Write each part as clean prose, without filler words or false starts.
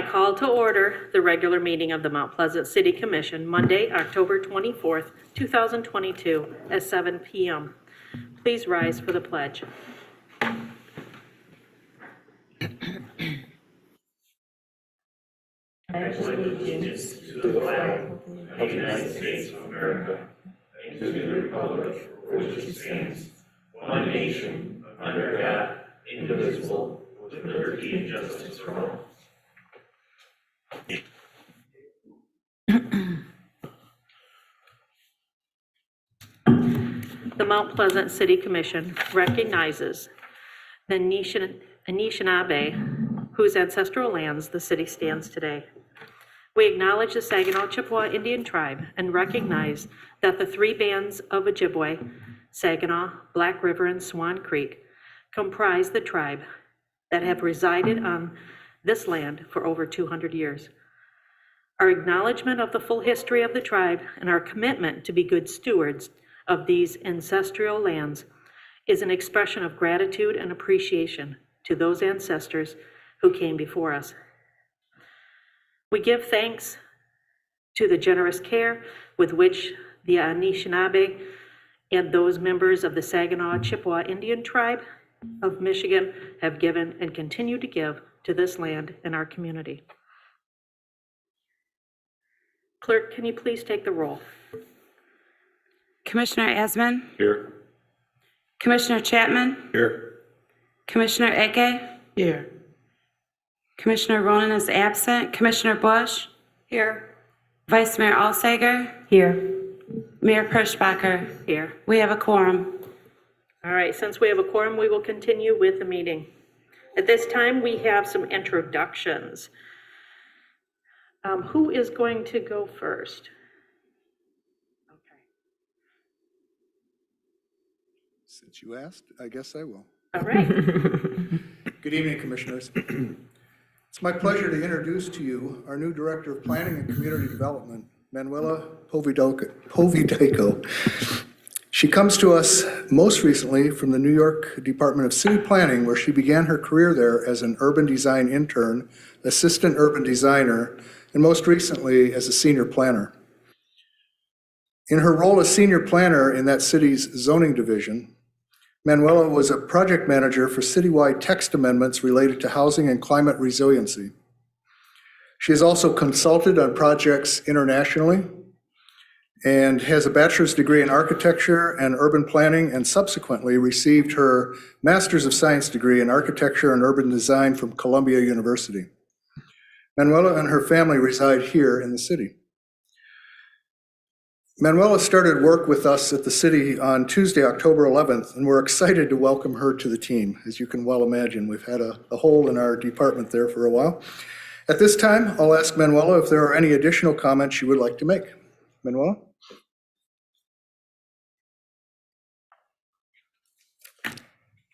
I call to order the regular meeting of the Mount Pleasant City Commission, Monday, October 24th, 2022, at 7 p.m. Please rise for the pledge. pledge allegiance to the flag of the United States of America and to the republic for which it stands, one nation, under God, indivisible, with liberty and justice for all. The Mount Pleasant City Commission recognizes the Anishinaabe, whose ancestral lands the city stands today. We acknowledge the Saginaw Chippewa Indian Tribe and recognize that the three bands of Ojibwe, Saginaw, Black River, and Swan Creek, comprise the tribe that have resided on this land for over 200 years. Our acknowledgement of the full history of the tribe and our commitment to be good stewards of these ancestral lands is an expression of gratitude and appreciation to those ancestors who came before us. We give thanks to the generous care with which the Anishinaabe and those members of the Saginaw Chippewa Indian Tribe of Michigan have given and continue to give to this land and our community. Clerk, can you please take the roll? Commissioner Asman? Here. Commissioner Chapman? Here. Commissioner Eke? Here. Commissioner Ronan is absent. Commissioner Bush? Here. Vice Mayor Alsager? Here. Mayor Perschbacher? Here. We have a quorum. All right, since we have a quorum, we will continue with the meeting. At this time, we have some introductions. Who is going to go first? Okay. Since you asked, I guess I will. All right. Good evening, Commissioners. It's my pleasure to introduce to you our new Director of Planning and Community Development, Manuela Povidico. She comes to us most recently from the New York Department of City Planning, where she began her career there as an urban design intern, assistant urban designer, and most recently as a senior planner. In her role as senior planner in that city's zoning division, Manuela was a project manager for citywide text amendments related to housing and climate resiliency. She has also consulted on projects internationally and has a bachelor's degree in architecture and urban planning, and subsequently received her Master's of Science degree in architecture and urban design from Columbia University. Manuela and her family reside here in the city. Manuela started work with us at the city on Tuesday, October 11th, and we're excited to welcome her to the team. As you can well imagine, we've had a hole in our department there for a while. At this time, I'll ask Manuela if there are any additional comments she would like to make. Manuela?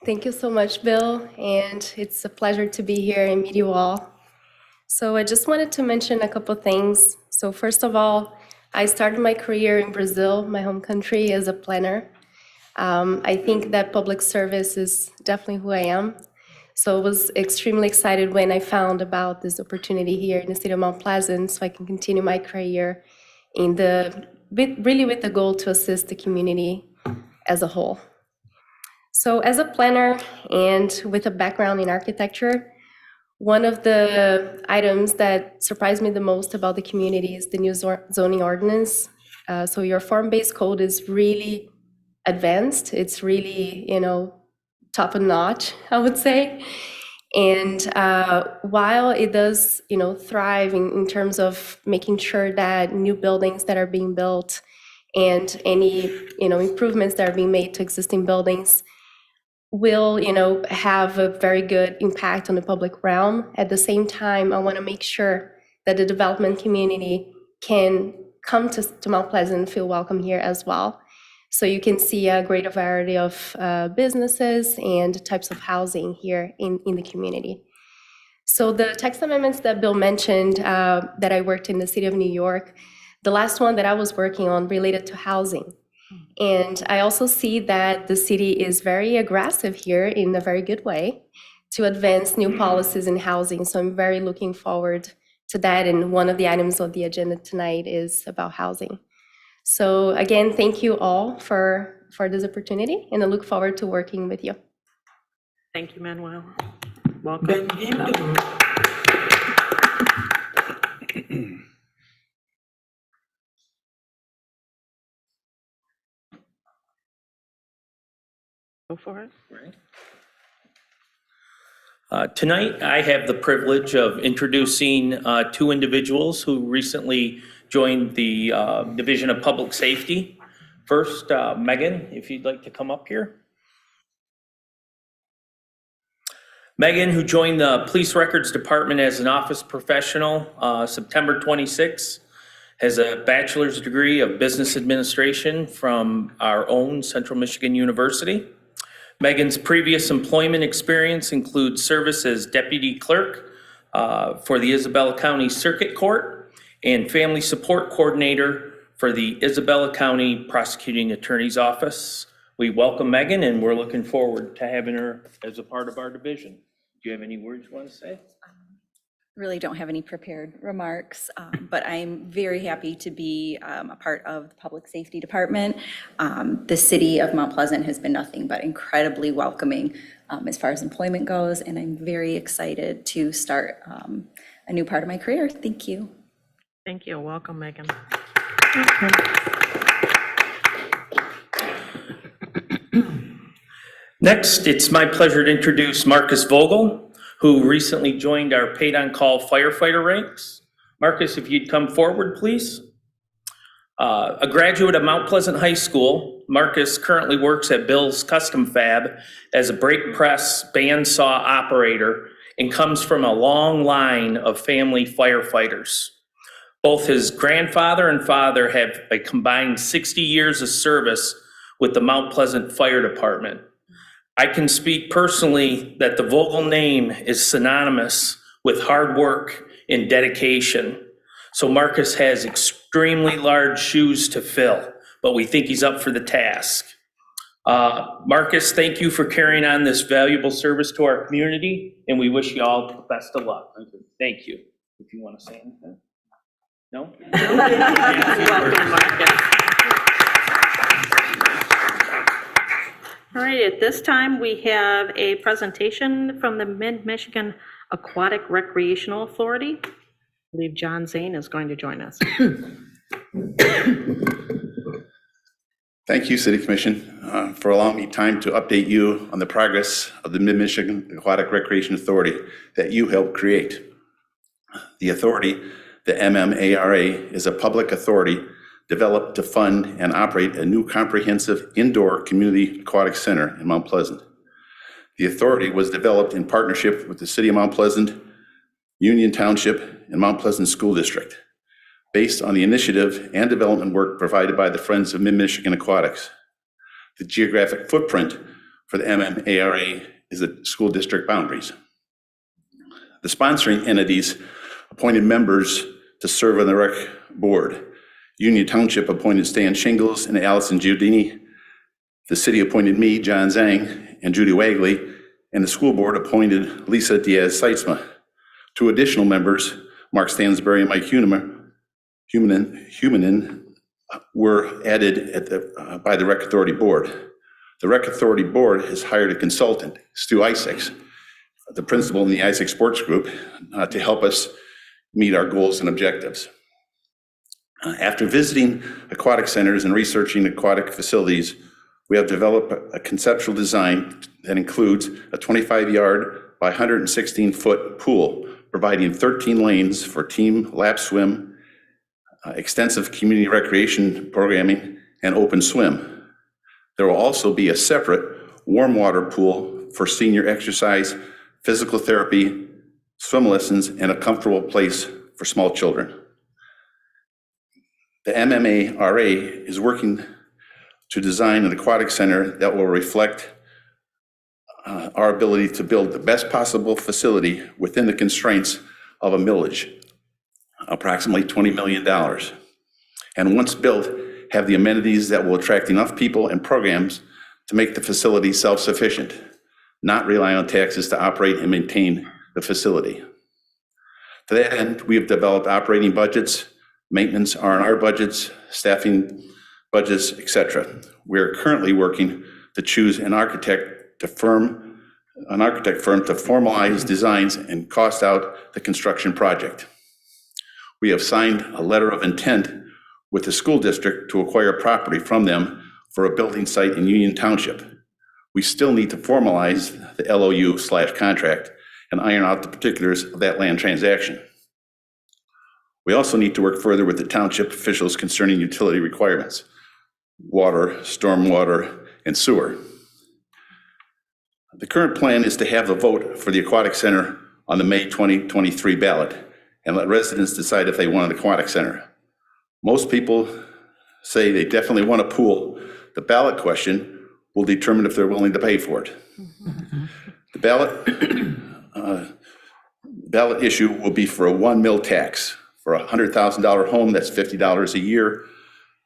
Thank you so much, Bill, and it's a pleasure to be here and meet you all. So I just wanted to mention a couple things. So first of all, I started my career in Brazil, my home country, as a planner. I think that public service is definitely who I am. So I was extremely excited when I found about this opportunity here in the city of Mount Pleasant, so I can continue my career really with the goal to assist the community as a whole. So as a planner and with a background in architecture, one of the items that surprised me the most about the community is the new zoning ordinance. So your form-based code is really advanced. It's really, top of notch, I would say. And while it does, thrive in terms of making sure that new buildings that are being built and any, improvements that are being made to existing buildings will, have a very good impact on the public realm. At the same time, I want to make sure that the development community can come to Mount Pleasant and feel welcome here as well. So you can see a greater variety of businesses and types of housing here in the community. So the text amendments that Bill mentioned, that I worked in the city of New York, the last one that I was working on related to housing. And I also see that the city is very aggressive here in a very good way to advance new policies in housing. So I'm very looking forward to that. And one of the items on the agenda tonight is about housing. So again, thank you all for this opportunity, and I look forward to working with you. Thank you, Manuel. Welcome. Go for it. Tonight, I have the privilege of introducing two individuals who recently joined the Division of Public Safety. First, Megan, if you'd like to come up here. Megan, who joined the Police Records Department as an office professional September 26, has a bachelor's degree of business administration from our own Central Michigan University. Megan's previous employment experience includes service as deputy clerk for the Isabella County Circuit Court and family support coordinator for the Isabella County Prosecuting Attorney's Office. We welcome Megan, and we're looking forward to having her as a part of our division. Do you have any words you want to say? Really don't have any prepared remarks, but I'm very happy to be a part of the Public Safety Department. The city of Mount Pleasant has been nothing but incredibly welcoming as far as employment goes, and I'm very excited to start a new part of my career. Thank you. Thank you. Welcome, Megan. Next, it's my pleasure to introduce Marcus Vogel, who recently joined our paid-on-call firefighter ranks. Marcus, if you'd come forward, please. A graduate of Mount Pleasant High School, Marcus currently works at Bill's Custom Fab as a brake press bandsaw operator and comes from a long line of family firefighters. Both his grandfather and father have a combined 60 years of service with the Mount Pleasant Fire Department. I can speak personally that the Vogel name is synonymous with hard work and dedication. So Marcus has extremely large shoes to fill, but we think he's up for the task. Marcus, thank you for carrying on this valuable service to our community, and we wish you all the best of luck. Thank you. If you want to say anything. No? Welcome, Marcus. All right, at this time, we have a presentation from the Mid-Michigan Aquatic Recreational Authority. I believe John Zane is going to join us. Thank you, City Commission, for allowing me time to update you on the progress of the Mid-Michigan Aquatic Recreation Authority that you helped create. The authority, the MMARA, is a public authority developed to fund and operate a new comprehensive indoor community aquatic center in Mount Pleasant. The authority was developed in partnership with the City of Mount Pleasant, Union Township, and Mount Pleasant School District, based on the initiative and development work provided by the Friends of Mid-Michigan Aquatics. The geographic footprint for the MMARA is the school district boundaries. The sponsoring entities appointed members to serve on the rec board. Union Township appointed Stan Shingles and Allison Giudini. The city appointed me, John Zhang, and Judy Wagley, and the school board appointed Lisa Diaz-Seitzma. Two additional members, Mark Stansberry and Mike Humanin, were added by the Rec Authority Board. The Rec Authority Board has hired a consultant, Stu Isaacs, the principal in the Isaac Sports Group, to help us meet our goals and objectives. After visiting aquatic centers and researching aquatic facilities, we have developed a conceptual design that includes a 25-yard by 116-foot pool, providing 13 lanes for team lap swim, extensive community recreation programming, and open swim. There will also be a separate warm water pool for senior exercise, physical therapy, swim lessons, and a comfortable place for small children. The MMARA is working to design an aquatic center that will reflect our ability to build the best possible facility within the constraints of a millage, approximately $20 million. And once built, have the amenities that will attract enough people and programs to make the facility self-sufficient, not rely on taxes to operate and maintain the facility. To that end, we have developed operating budgets, maintenance R&R budgets, staffing budgets, etc. We are currently working to choose an architect firm to formalize designs and cost out the construction project. We have signed a letter of intent with the school district to acquire property from them for a building site in Union Township. We still need to formalize the LOU/contract and iron out the particulars of that land transaction. We also need to work further with the township officials concerning utility requirements, water, stormwater, and sewer. The current plan is to have a vote for the aquatic center on the May 2023 ballot and let residents decide if they want an aquatic center. Most people say they definitely want a pool. The ballot question will determine if they're willing to pay for it. The ballot issue will be for a 1 mil tax. For a $100,000 home, that's $50 a year.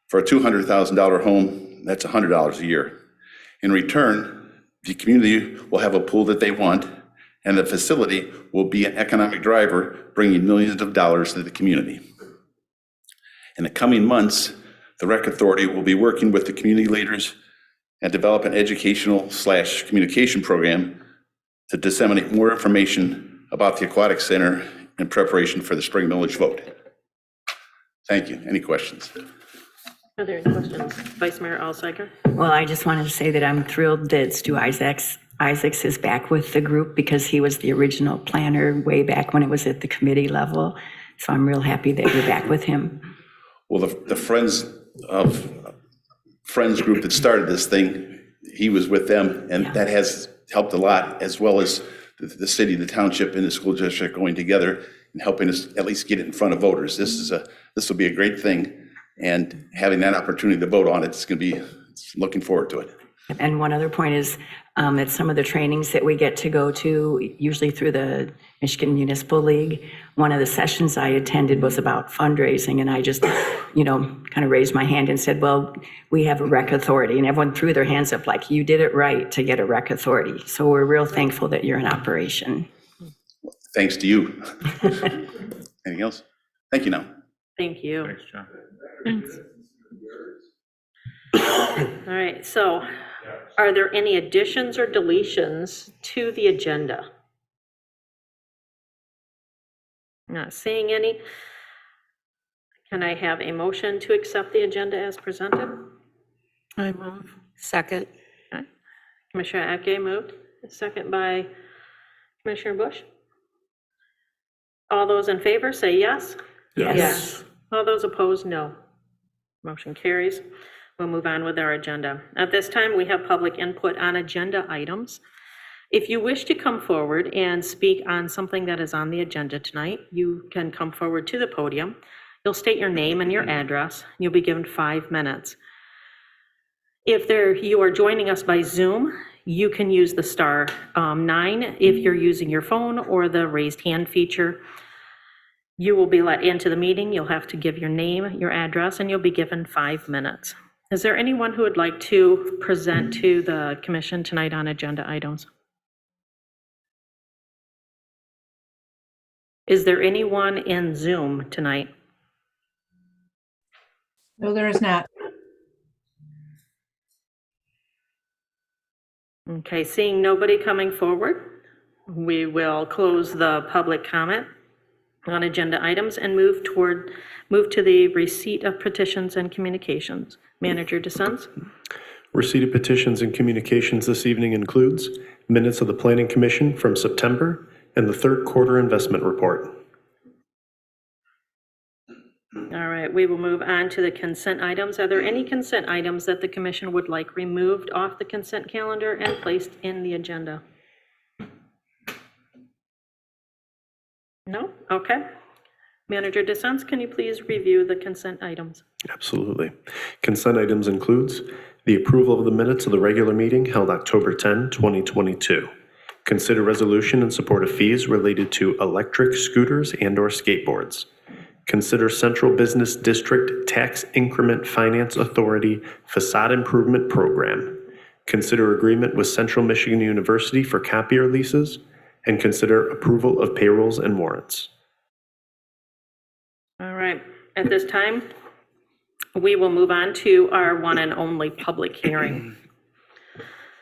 For a $200,000 home, that's $100 a year. In return, the community will have a pool that they want, and the facility will be an economic driver, bringing millions of dollars to the community. In the coming months, the Rec Authority will be working with the community leaders and develop an educational/communication program to disseminate more information about the Aquatic Center in preparation for the spring millage vote. Thank you. Any questions? Are there any questions? Vice Mayor Alsteiger? Well, I just wanted to say that I'm thrilled that Stu Isaacs is back with the group because he was the original planner way back when it was at the committee level. So I'm real happy that you're back with him. Well, the Friends group that started this thing, he was with them, and that has helped a lot, as well as the city, the township, and the school district going together and helping us at least get it in front of voters. This will be a great thing, and having that opportunity to vote on it's looking forward to it. And one other point is that some of the trainings that we get to go to, usually through the Michigan Municipal League, one of the sessions I attended was about fundraising, and I just, kind of raised my hand and said, well, we have a rec authority, and everyone threw their hands up like, you did it right to get a rec authority. So we're real thankful that you're in operation. Thanks to you. Anything else? Thank you now. Thank you. Thanks, John. All right, so are there any additions or deletions to the agenda? Not seeing any. Can I have a motion to accept the agenda as presented? I move. Second. Commissioner Ake moved, second by Commissioner Bush. All those in favor say yes. Yes. All those opposed, no. Motion carries. We'll move on with our agenda. At this time, we have public input on agenda items. If you wish to come forward and speak on something that is on the agenda tonight, you can come forward to the podium. You'll state your name and your address. You'll be given 5 minutes. If you are joining us by Zoom, you can use the star 9 if you're using your phone, or the raised hand feature. You will be let into the meeting. You'll have to give your name, your address, and you'll be given 5 minutes. Is there anyone who would like to present to the commission tonight on agenda items? Is there anyone in Zoom tonight? No, there is not. Okay, seeing nobody coming forward, we will close the public comment on agenda items and move to the receipt of petitions and communications. Manager DeSenz. Receipt of petitions and communications this evening includes minutes of the Planning Commission from September and the third quarter investment report. All right, we will move on to the consent items. Are there any consent items that the commission would like removed off the consent calendar and placed in the agenda? No? Okay. Manager DeSenz, can you please review the consent items? Absolutely. Consent items includes the approval of the minutes of the regular meeting held October 10, 2022. Consider resolution in support of fees related to electric scooters and/or skateboards. Consider Central Business District Tax Increment Finance Authority Facade Improvement Program. Consider agreement with Central Michigan University for copier leases, and consider approval of payrolls and warrants. At this time, we will move on to our one and only public hearing.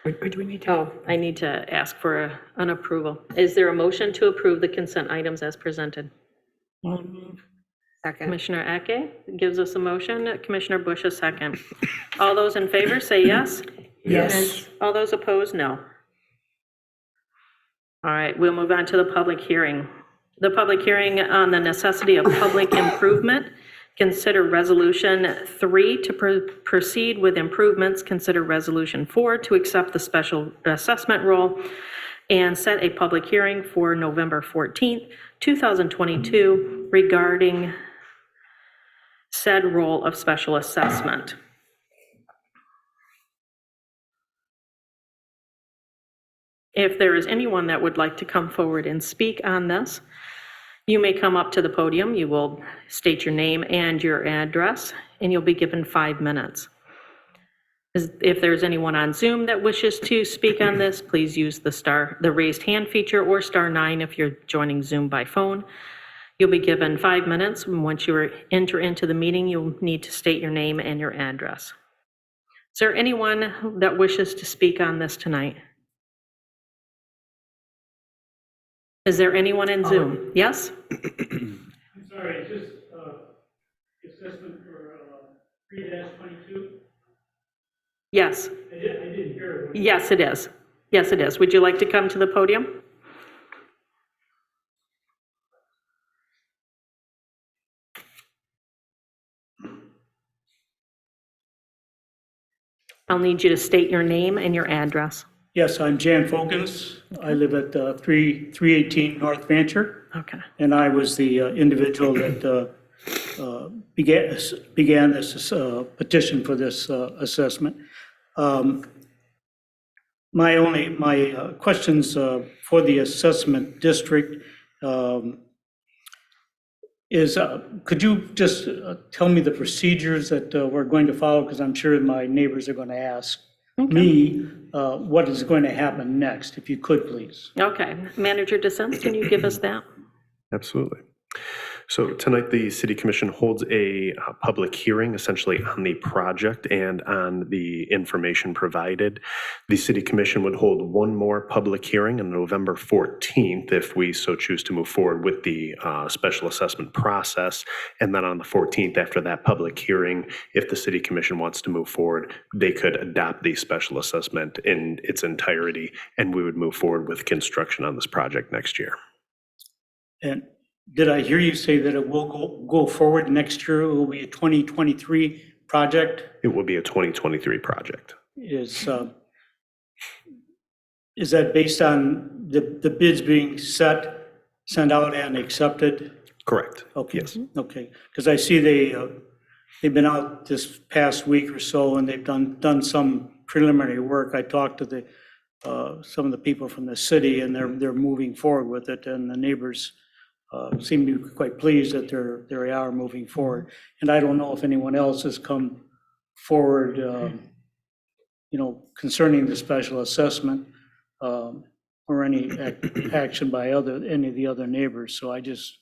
Or do we need to? Oh, I need to ask for an approval. Is there a motion to approve the consent items as presented? Second. Commissioner Eke gives us a motion, Commissioner Bush a second. All those in favor say yes. Yes. All those opposed, no. All right, we'll move on to the public hearing. The public hearing on the necessity of public improvement. Consider Resolution 3 to proceed with improvements. Consider Resolution 4 to accept the special assessment role and set a public hearing for November 14th, 2022 regarding said role of special assessment. If there is anyone that would like to come forward and speak on this, you may come up to the podium. You will state your name and your address, and you'll be given 5 minutes. If there's anyone on Zoom that wishes to speak on this, please use the raised hand feature or *9 if you're joining Zoom by phone. You'll be given 5 minutes, and once you enter into the meeting, you'll need to state your name and your address. Is there anyone that wishes to speak on this tonight? Is there anyone in Zoom? Yes? I'm sorry, is this assessment for 3-22? Yes. I didn't hear it. Yes, it is. Yes, it is. Would you like to come to the podium? I'll need you to state your name and your address. Yes, I'm Jan Folkens. I live at 318 North Fancher, Okay. and I was the individual that began this petition for this assessment. My questions for the assessment district is, could you just tell me the procedures that we're going to follow? Because I'm sure my neighbors are going to ask me what is going to happen next, if you could, please. Okay. Manager DeSenz, can you give us that? Absolutely. So tonight, the City Commission holds a public hearing essentially on the project and on the information provided. The City Commission would hold one more public hearing on November 14th if we so choose to move forward with the special assessment process. And then on the 14th, after that public hearing, if the City Commission wants to move forward, they could adopt the special assessment in its entirety, and we would move forward with construction on this project next year. And did I hear you say that it will go forward next year? It will be a 2023 project? It will be a 2023 project. Is that based on the bids being sent out and accepted? Correct. Okay. Yes. Okay, because I see they've been out this past week or so, and they've done some preliminary work. I talked to some of the people from the city, and they're moving forward with it, and the neighbors seem to be quite pleased that they are moving forward. And I don't know if anyone else has come forward, concerning the special assessment, or any action by any of the other neighbors. So I just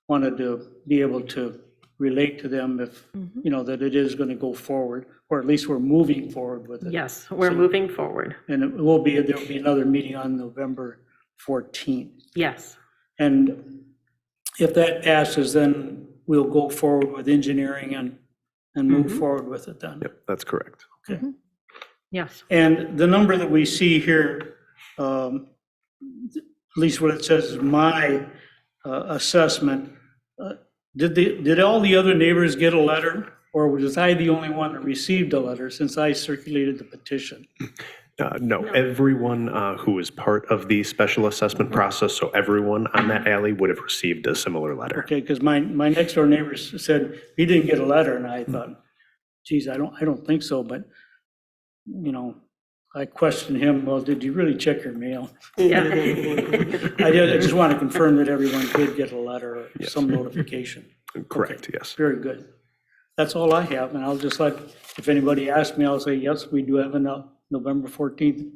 wanted to be able to relate to them if, that it is going to go forward, or at least we're moving forward with it. Yes, we're moving forward. And there'll be another meeting on November 14th. Yes. And if that passes, then we'll go forward with engineering and move forward with it then. Yep, that's correct. Okay. Yes. And the number that we see here, at least what it says is my assessment, did all the other neighbors get a letter? Or was I the only one that received a letter since I circulated the petition? No, everyone who is part of the special assessment process, so everyone on that alley would have received a similar letter. Okay, because my next door neighbor said he didn't get a letter, and I thought, geez, I don't think so, but, I questioned him, well, did you really check your mail? Yeah. I just want to confirm that everyone did get a letter or some notification. Correct, yes. Very good. That's all I have, and I'll just if anybody asks me, I'll say, yes, we do have a November 14th.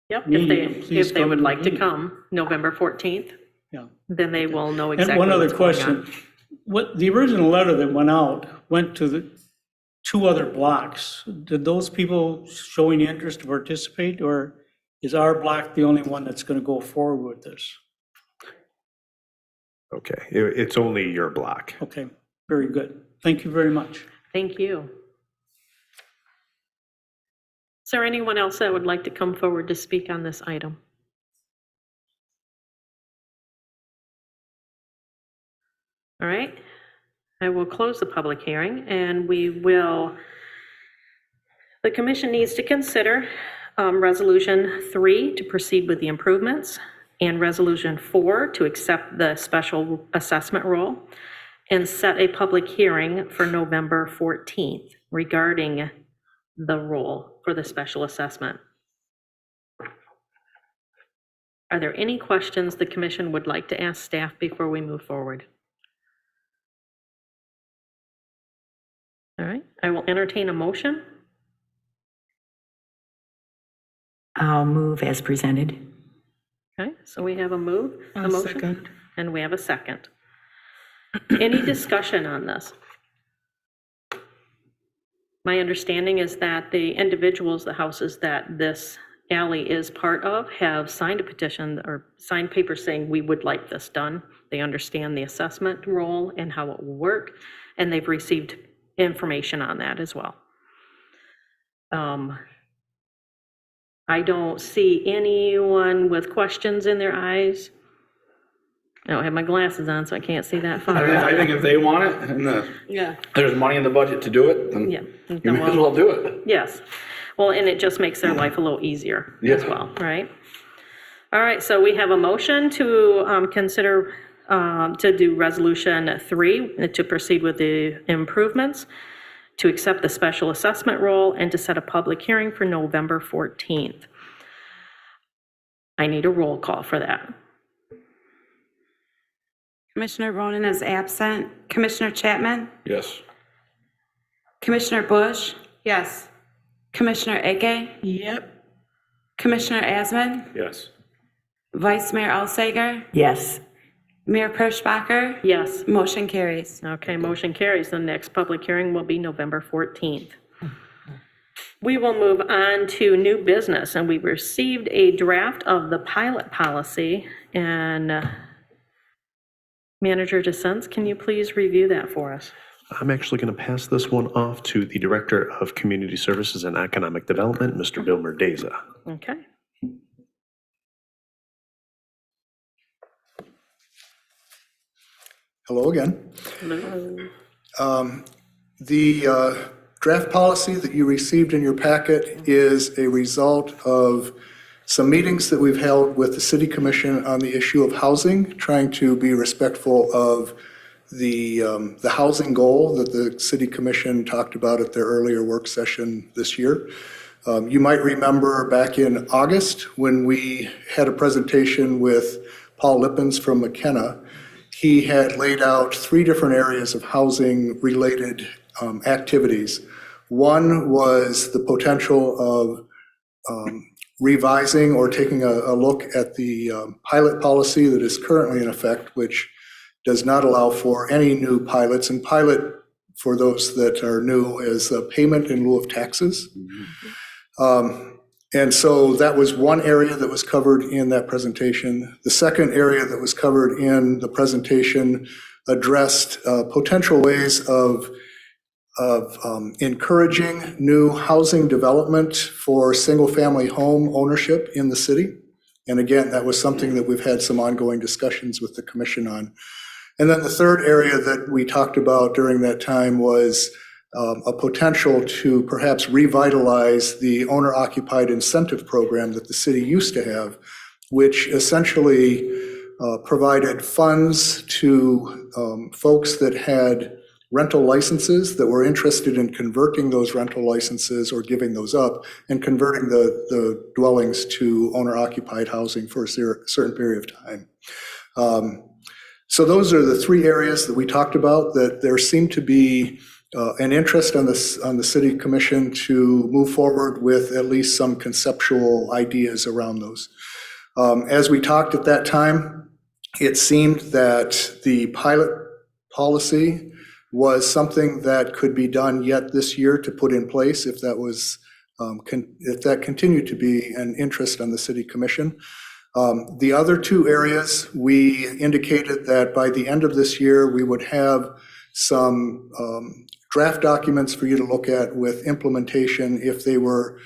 Yep, Meeting, please if they come would to the like to meeting. come, November 14th, Yeah. then they will know And exactly one other what's going on. question, what, the original letter that went out went to the 2 other blocks. Did those people show any interest to participate, or is our block the only one that's going to go forward with this? Okay, it's only your block. Okay, very good. Thank you very much. Thank you. Is there anyone else that would like to come forward to speak on this item? All right, I will close the public hearing, and the commission needs to consider Resolution 3 to proceed with the improvements, and Resolution 4 to accept the special assessment role, and set a public hearing for November 14th regarding the role for the special assessment. Are there any questions the commission would like to ask staff before we move forward? All right, I will entertain a motion. I'll move as presented. Okay, so we have a motion, and we have a second. Any discussion on this? My understanding is that the individuals, the houses that this alley is part of, have signed a petition or signed papers saying we would like this done. They understand the assessment role and how it will work, and they've received information on that as well. I don't see anyone with questions in their eyes. I don't have my glasses on, so I can't see that far. I think if they want it, and Yeah. there's money in the budget to do it, then Yeah. you may as well do it. Yes. Well, and it just makes their life a little easier as Yeah. well, right? All right, so we have a motion to consider, to do Resolution 3, to proceed with the improvements, to accept the special assessment role, and to set a public hearing for November 14th. I need a roll call for that. Commissioner Ronan is absent. Commissioner Chapman? Yes. Commissioner Bush? Yes. Commissioner Ege? Yep. Commissioner Asman? Yes. Vice Mayor Alsager? Yes. Mayor Perschbacher? Yes. Motion carries. Okay, motion carries. The next public hearing will be November 14th. We will move on to new business, and we received a draft of the pilot policy, and Manager DeSenz, can you please review that for us? I'm actually going to pass this one off to the Director of Community Services and Economic Development, Mr. Bill Merdeza. Okay. Hello again. The draft policy that you received in your packet is a result of some meetings that we've held with the City Commission on the issue of housing, trying to be respectful of the housing goal that the City Commission talked about at their earlier work session this year. You might remember back in August when we had a presentation with Paul Lippens from McKenna. He had laid out 3 different areas of housing-related activities. One was the potential of revising or taking a look at the pilot policy that is currently in effect, which does not allow for any new pilots. And pilot, for those that are new, is a payment in lieu of taxes. And so that was one area that was covered in that presentation. The second area that was covered in the presentation addressed potential ways of encouraging new housing development for single-family home ownership in the city. And again, that was something that we've had some ongoing discussions with the commission on. And then the third area that we talked about during that time was a potential to perhaps revitalize the owner-occupied incentive program that the city used to have, which essentially provided funds to folks that had rental licenses that were interested in converting those rental licenses or giving those up and converting the dwellings to owner-occupied housing for a certain period of time. So those are the 3 areas that we talked about, that there seemed to be an interest on the City Commission to move forward with at least some conceptual ideas around those. As we talked at that time, it seemed that the pilot policy was something that could be done yet this year to put in place if that was, if that continued to be an interest on the city commission. The other two areas, we indicated that by the end of this year, we would have some draft documents for you to look at with implementation if they were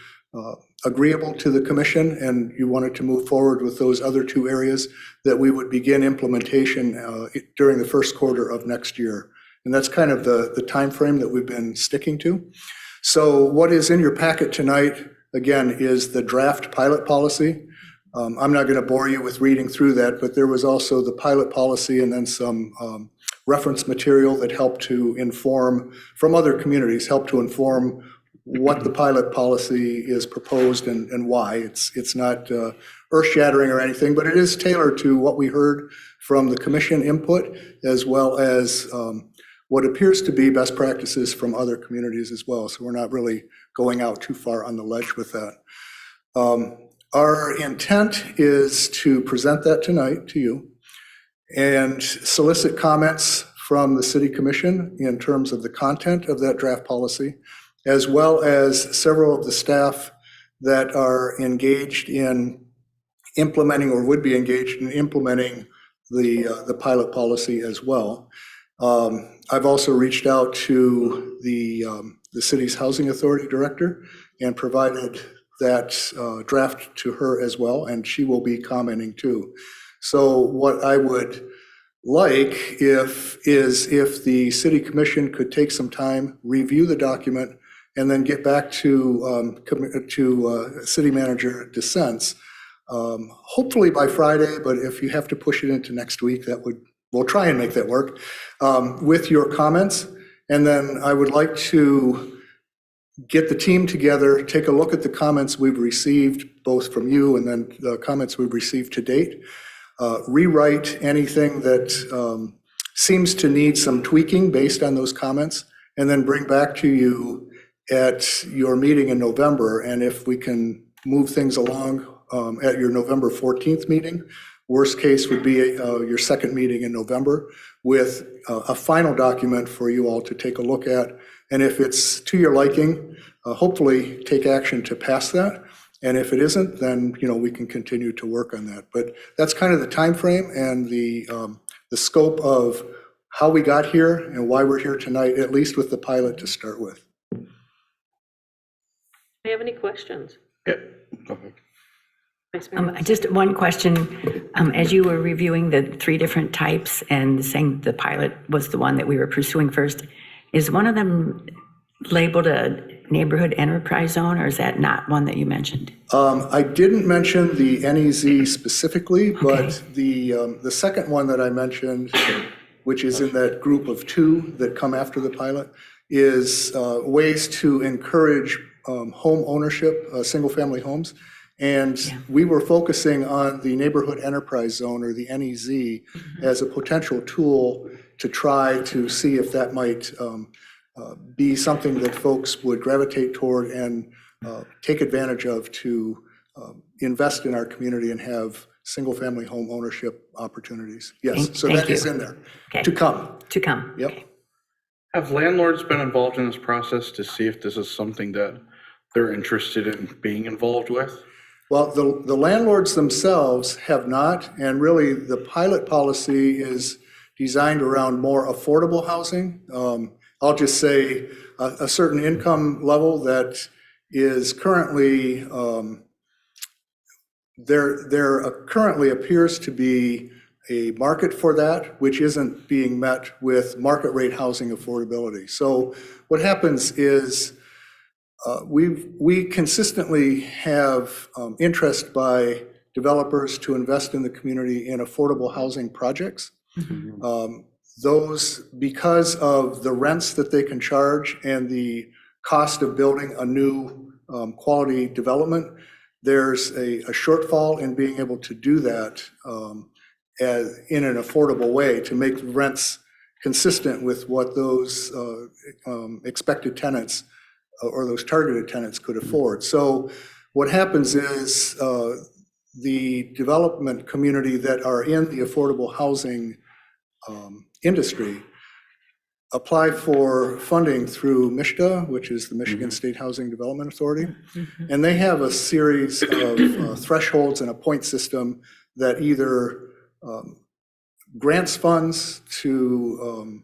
agreeable to the commission and you wanted to move forward with those other two areas, that we would begin implementation during the first quarter of next year. And that's kind of the timeframe that we've been sticking to. So what is in your packet tonight, again, is the draft pilot policy. I'm not going to bore you with reading through that, but there was also the pilot policy and then some reference material that helped to inform, from other communities, helped to inform what the pilot policy is proposed and why. It's not earth-shattering or anything, but it is tailored to what we heard from the commission input, as well as what appears to be best practices from other communities as well. So we're not really going out too far on the ledge with that. Our intent is to present that tonight to you and solicit comments from the city commission in terms of the content of that draft policy, as well as several of the staff that are engaged in implementing or would be engaged in implementing the pilot policy as well. I've also reached out to the city's housing authority director and provided that draft to her as well, and she will be commenting too. So what I would like is if the city commission could take some time, review the document, and then get back to city manager dissents, hopefully by Friday, but if you have to push it into next week, we'll try and make that work, with your comments. And then I would like to get the team together, take a look at the comments we've received, both from you and then the comments we've received to date, rewrite anything that seems to need some tweaking based on those comments, and then bring back to you at your meeting in November. And if we can move things along at your November 14th meeting, worst case would be your second meeting in November with a final document for you all to take a look at. And if it's to your liking, hopefully take action to pass that. And if it isn't, then we can continue to work on that. But that's kind of the time frame and the scope of how we got here and why we're here tonight, at least with the pilot to start with. Do you have any questions? Yeah. Okay. Vice Mayor? Just one question. As you were reviewing the three different types and saying the pilot was the one that we were pursuing first, is one of them labeled a neighborhood enterprise zone, or is that not one that you mentioned? I didn't mention the NEZ specifically, but the second one that I mentioned, which is in that group of two that come after the pilot, is ways to encourage home ownership, single-family homes. And we were focusing on the neighborhood enterprise zone, or the NEZ, as a potential tool to try to see if that might be something that folks would gravitate toward and take advantage of to invest in our community and have single-family home ownership opportunities. Yes, so that is in there. Okay. To come. To come. Yep. Okay. Have landlords been involved in this process to see if this is something that they're interested in being involved with? Well, the landlords themselves have not, and really the pilot policy is designed around more affordable housing. I'll just say a certain income level that is currently, there currently appears to be a market for that, which isn't being met with market rate housing affordability. So what happens is we consistently have interest by developers to invest in the community in affordable housing projects. Those, because of the rents that they can charge and the cost of building a new quality development, there's a shortfall in being able to do that in an affordable way to make rents consistent with what those expected tenants or those targeted tenants could afford. So what happens is the development community that are in the affordable housing industry apply for funding through MISTA, which is the Michigan State Housing Development Authority. And they have a series of thresholds and a point system that either grants funds to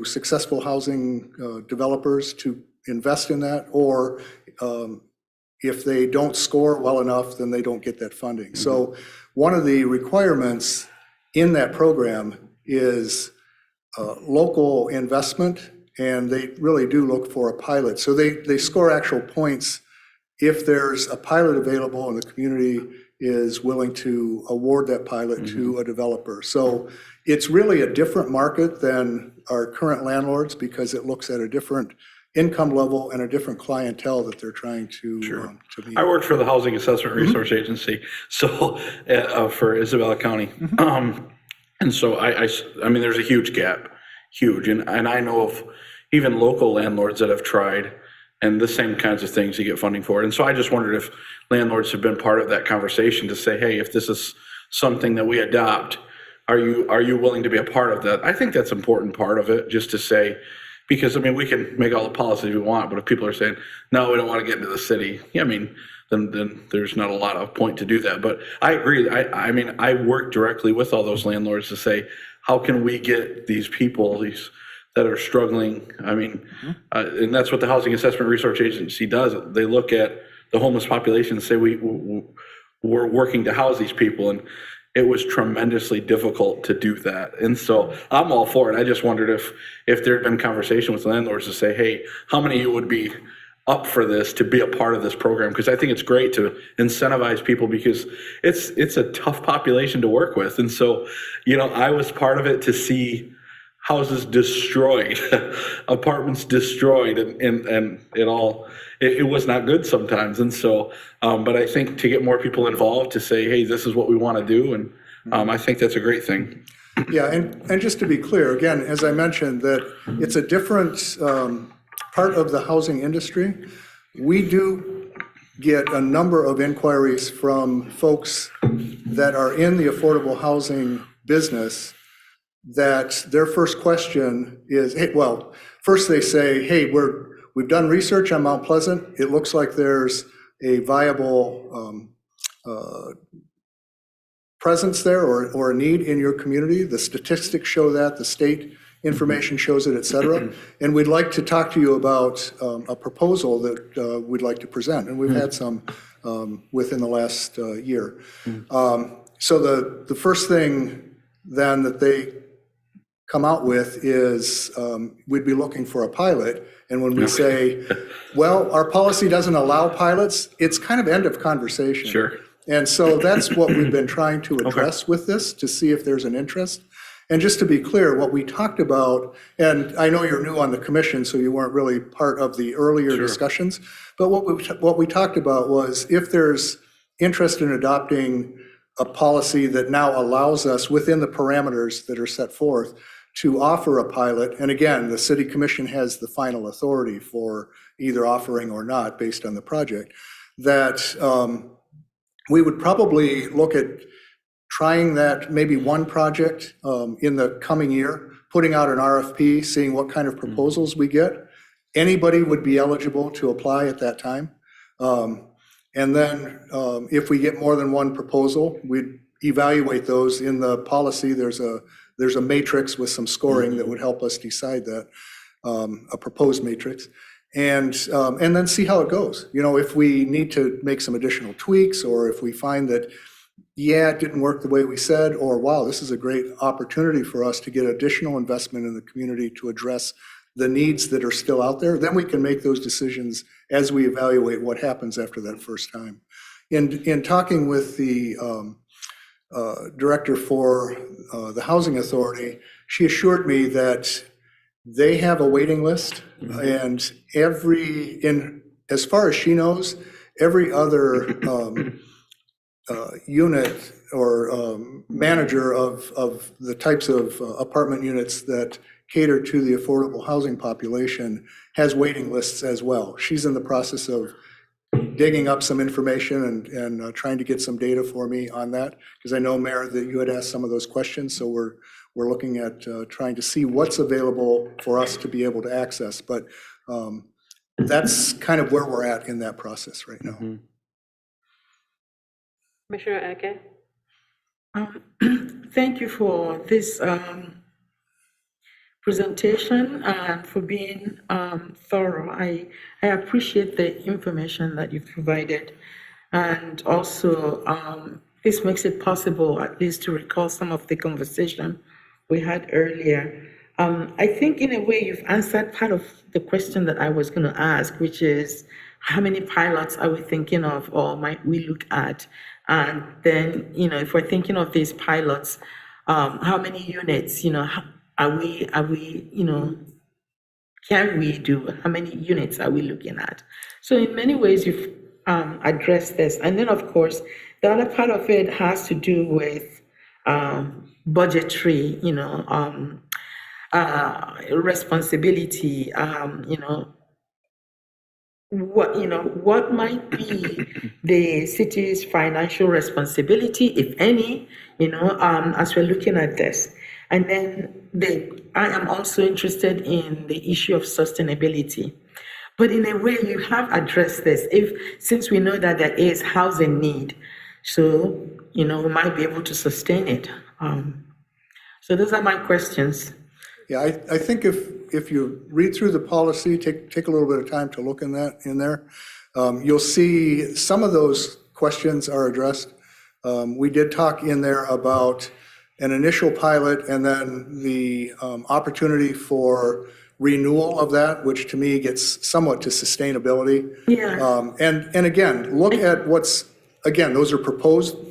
successful housing developers to invest in that, or if they don't score well enough, then they don't get that funding. So one of the requirements in that program is local investment, and they really do look for a pilot. So they score actual points if there's a pilot available and the community is willing to award that pilot to a developer. So it's really a different market than our current landlords because it looks at a different income level and a different clientele that they're trying to meet. I worked for the Housing Assessment Resource Agency, so for Isabella County. And so I mean, there's a huge gap, huge. And I know of even local landlords that have tried and the same kinds of things you get funding for. And so I just wondered if landlords have been part of that conversation to say, hey, if this is something that we adopt, are you willing to be a part of that? I think that's an important part of it, just to say, because I mean, we can make all the policies we want, but if people are saying, no, we don't want to get into the city, yeah, I mean, then there's not a lot of point to do that. But I agree. I mean, I work directly with all those landlords to say, how can we get these people, these that are struggling? I mean, and that's what the Housing Assessment Research Agency does. They look at the homeless population and say, we're working to house these people. And it was tremendously difficult to do that. And so I'm all for it. I just wondered if there had been conversation with landlords to say, hey, how many of you would be up for this, to be a part of this program? Because I think it's great to incentivize people, because it's a tough population to work with. And so, I was part of it to see houses destroyed, apartments destroyed, and it was not good sometimes. And so, but I think to get more people involved, to say, hey, this is what we want to do, and I think that's a great thing. Yeah, and just to be clear, again, as I mentioned, that it's a different part of the housing industry. We do get a number of inquiries from folks that are in the affordable housing business that their first question is, hey, well, first they say, hey, we've done research on Mount Pleasant. It looks like there's a viable presence there or a need in your community. The statistics show that, the state information shows it, et cetera. And we'd like to talk to you about a proposal that we'd like to present. And we've had some within the last year. So the first thing then that they come out with is we'd be looking for a pilot. And when we say, well, our policy doesn't allow pilots, it's kind of end of conversation. Sure. And so that's what we've been trying to address with this, to see if there's an interest. And just to be clear, what we talked about, and I know you're new on the commission, so you weren't really part of the earlier discussions, but what we talked about was if there's interest in adopting a policy that now allows us, within the parameters that are set forth, to offer a pilot. And again, the city commission has the final authority for either offering or not based on the project, that we would probably look at trying that, maybe one project in the coming year, putting out an RFP, seeing what kind of proposals we get. Anybody would be eligible to apply at that time. And then if we get more than one proposal, we'd evaluate those. In the policy, there's a matrix with some scoring that would help us decide that, a proposed matrix. And then see how it goes. If we need to make some additional tweaks, or if we find that, yeah, it didn't work the way we said, or wow, this is a great opportunity for us to get additional investment in the community to address the needs that are still out there, then we can make those decisions as we evaluate what happens after that first time. In talking with the director for the Housing Authority, she assured me that they have a waiting list, and as far as she knows, every other unit or manager of the types of apartment units that cater to the affordable housing population has waiting lists as well. She's in the process of digging up some information and trying to get some data for me on that, because I know, Mayor, that you had asked some of those questions, so we're we're looking at trying to see what's available for us to be able to access. But that's kind of where we're at in that process right now. Commissioner Eke? Thank you for this presentation and for being thorough. I appreciate the information that you've provided. And also, this makes it possible at least to recall some of the conversation we had earlier. I think in a way you've answered part of the question that I was going to ask, which is how many pilots are we thinking of or might we look at? And then, if we're thinking of these pilots, how many units, are we, can we do? How many units are we looking at? So in many ways, you've addressed this. And then, of course, the other part of it has to do with budgetary, responsibility, what might be the city's financial responsibility, if any, as we're looking at this. And then I am also interested in the issue of sustainability. But in a way, you have addressed this, since we know that there is housing need, so, we might be able to sustain it. So those are my questions. Yeah, I think if you read through the policy, take a little bit of time to look in there, you'll see some of those questions are addressed. We did talk in there about an initial pilot and then the opportunity for renewal of that, which to me gets somewhat to sustainability. Yeah. And again, look at those are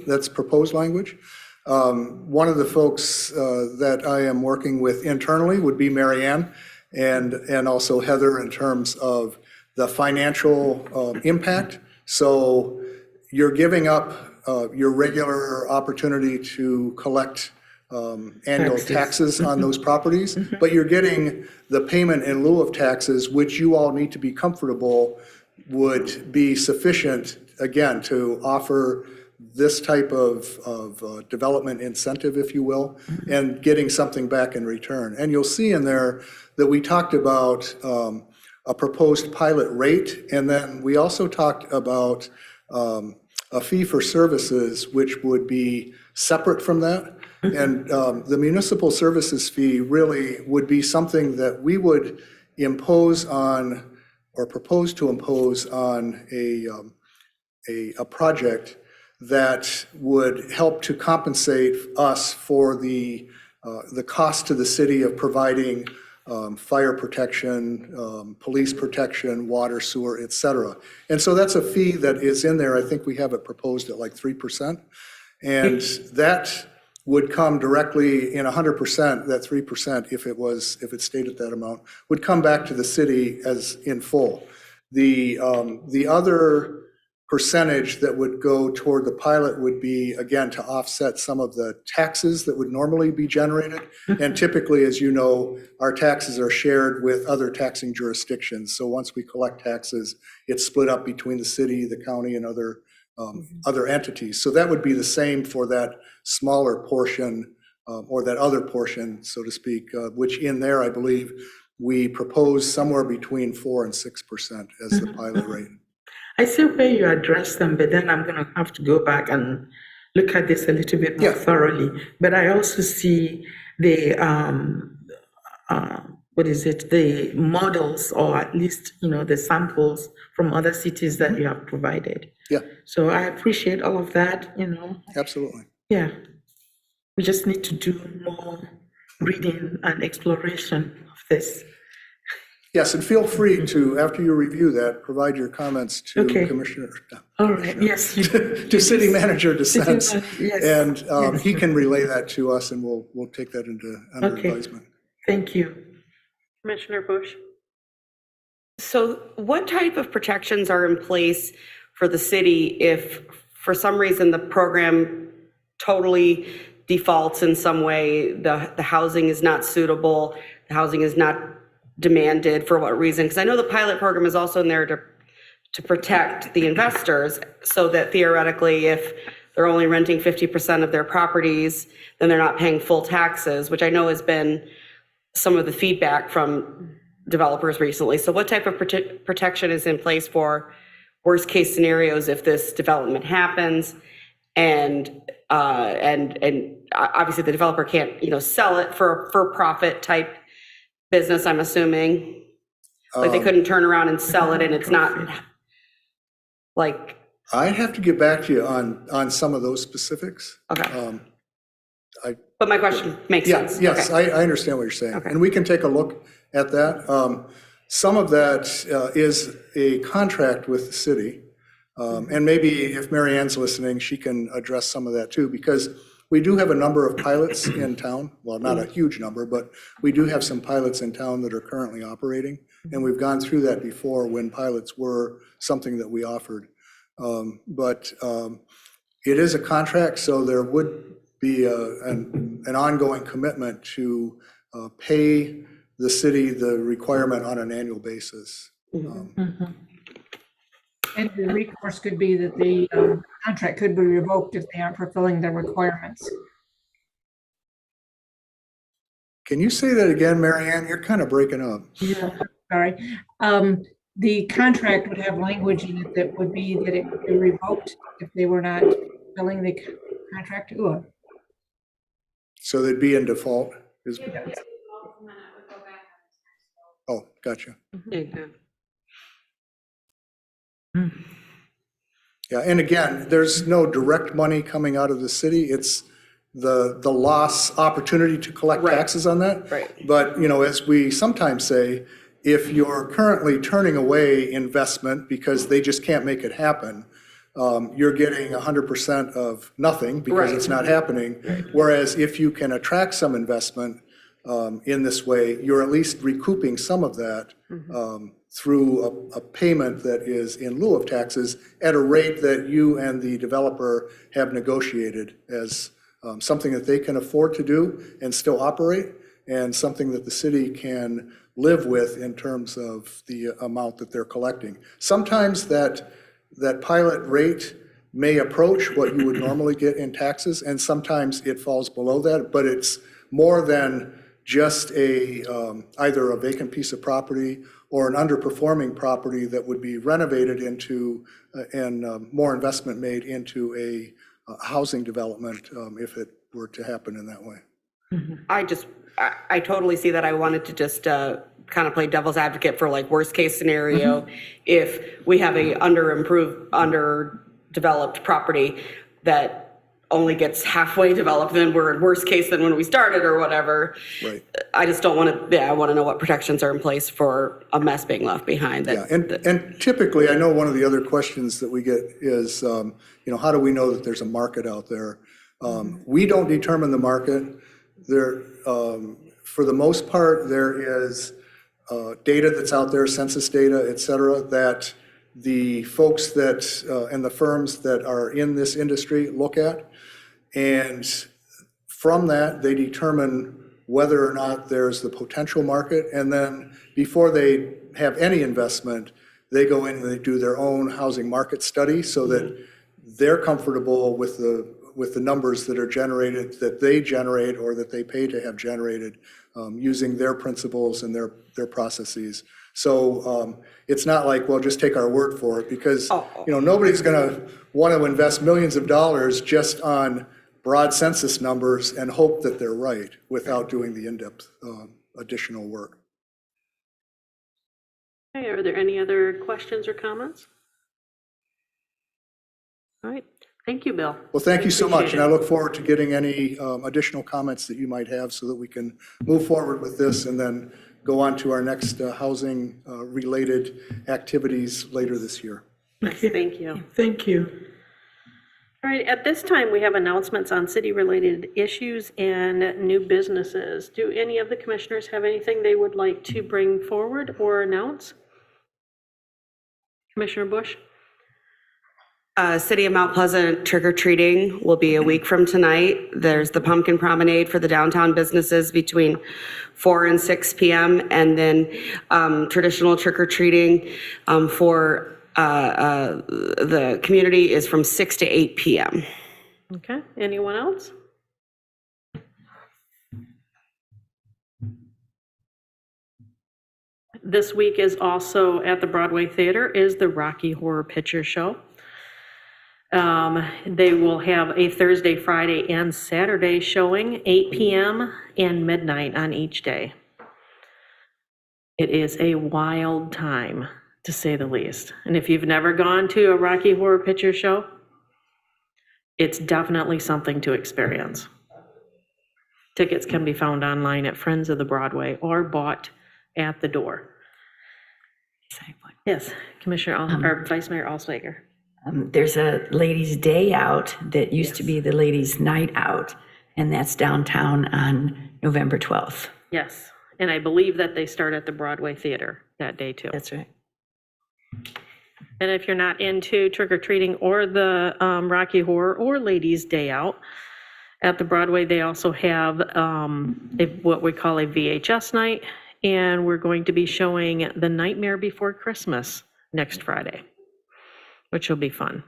that's proposed language. One of the folks that I am working with internally would be Marianne and also Heather in terms of the financial impact. So you're giving up your regular opportunity to collect annual taxes on those properties, but you're getting the payment in lieu of taxes, which you all need to be comfortable would be sufficient, again, to offer this type of development incentive, if you will, and getting something back in return. And you'll see in there that we talked about a proposed pilot rate, and then we also talked about a fee for services, which would be separate from that. And the municipal services fee really would be something that we would impose on, or propose to impose on a project that would help to compensate us for the cost to the city of providing fire protection, police protection, water, sewer, et cetera. And so that's a fee that is in there. I think we have it proposed at like 3%. And that would come directly in 100%, that 3%, if it stayed at that amount, would come back to the city as in full. The other percentage that would go toward the pilot would be, again, to offset some of the taxes that would normally be generated. And typically, as you know, our taxes are shared with other taxing jurisdictions. So once we collect taxes, it's split up between the city, the county, and other entities. So that would be the same for that smaller portion, or that other portion, so to speak, which in there, I believe, we propose somewhere between 4% and 6% as the pilot rate. I see where you address them, but then I'm going to have to go back and look at this a little bit more thoroughly. But I also see the, the models, or at least, the samples from other cities that you have provided. Yeah. So I appreciate all of that, Absolutely. Yeah. We just need to do more reading and exploration of this. Yes, and feel free to, after you review that, provide your comments to Commissioner. All right, yes. To City Manager DeSense. Yes. And he can relay that to us, and we'll take that under advisement. Thank you. Commissioner Bush? So what type of protections are in place for the city if, for some reason, the program totally defaults in some way, the housing is not suitable, the housing is not demanded, for what reason? Because I know the pilot program is also in there to protect the investors, so that theoretically, if they're only renting 50% of their properties, then they're not paying full taxes, which I know has been some of the feedback from developers recently. So what type of protection is in place for worst case scenarios if this development happens? And obviously the developer can't, sell it for profit type business, I'm assuming. Like they couldn't turn around and sell it and it's not like. I'd have to get back to you on some of those specifics. Okay. But my question makes sense. Yes, Okay. I understand what you're saying. Okay. And we can take a look at that. Some of that is a contract with the city. And maybe if Mary Ann's listening, she can address some of that too, because we do have a number of pilots in town. Well, not a huge number, but we do have some pilots in town that are currently operating. And we've gone through that before when pilots were something that we offered. But it is a contract, so there would be an ongoing commitment to pay the city the requirement on an annual basis. And the recourse could be that the contract could be revoked if they aren't fulfilling their requirements. Can you say that again, Mary Ann? You're kind of breaking up. Yeah, sorry. The contract would have language in it that would be that it could be revoked if they were not fulfilling the contract. Ooh. So they'd be in default? Oh, gotcha. Yeah, and again, there's no direct money coming out of the city. It's the loss opportunity to collect taxes on that. Right. But, as we sometimes say, if you're currently turning away investment because they just can't make it happen, you're getting 100% of nothing because it's not happening. Whereas if you can attract some investment in this way, you're at least recouping some of that through a payment that is in lieu of taxes at a rate that you and the developer have negotiated as something that they can afford to do and still operate, and something that the city can live with in terms of the amount that they're collecting. Sometimes that pilot rate may approach what you would normally get in taxes, and sometimes it falls below that, but it's more than just either a vacant piece of property or an underperforming property that would be renovated into and more investment made into a housing development if it were to happen in that way. I totally see that. I wanted to just kind of play devil's advocate for like worst case scenario. If we have a underdeveloped property that only gets halfway developed, then we're in worse case than when we started or whatever. Right. I just don't want to, I want to know what protections are in place for a mess being left behind. Yeah, and typically, I know one of the other questions that we get is, how do we know that there's a market out there? We don't determine the market. There, for the most part, there is data that's out there, census data, et cetera, that the folks that, and the firms that are in this industry look at. And from that, they determine whether or not there's the potential market. And then before they have any investment, they go in and they do their own housing market study so that they're comfortable with the numbers that are generated, that they generate or that they pay to have generated using their principles and their processes. So it's not like, well, just take our word for it, because nobody's going to want to invest millions of dollars just on broad census numbers and hope that they're right without doing the in-depth additional work. Okay, are there any other questions or comments? All right, thank you, Bill. Well, thank you so much, Appreciate and I it. look forward to getting any additional comments that you might have so that we can move forward with this and then go on to our next housing related activities later this year. Yes, thank you. Thank you. All right, at this time, we have announcements on city-related issues and new businesses. Do any of the commissioners have anything they would like to bring forward or announce? Commissioner Bush? City of Mount Pleasant trick-or-treating will be a week from tonight. There's the pumpkin promenade for the downtown businesses between 4 and 6 p.m. And then traditional trick-or-treating for the community is from 6 to 8 p.m. Okay, anyone else? This week is also at the Broadway Theater is the Rocky Horror Picture Show. They will have a Thursday, Friday, and Saturday showing, 8 p.m. and midnight on each day. It is a wild time, to say the least. And if you've never gone to a Rocky Horror Picture Show, it's definitely something to experience. Tickets can be found online at Friends of the Broadway or bought at the door. Yes, Commissioner, or Vice Mayor Alswager. There's a ladies' day out that used to be the ladies' night out, and that's downtown on November 12th. Yes, and I believe that they start at the Broadway Theater that day too. That's right. And if you're not into trick-or-treating or the Rocky Horror or Ladies' Day Out, at the Broadway, they also have what we call a VHS night, and we're going to be showing The Nightmare Before Christmas next Friday, which will be fun.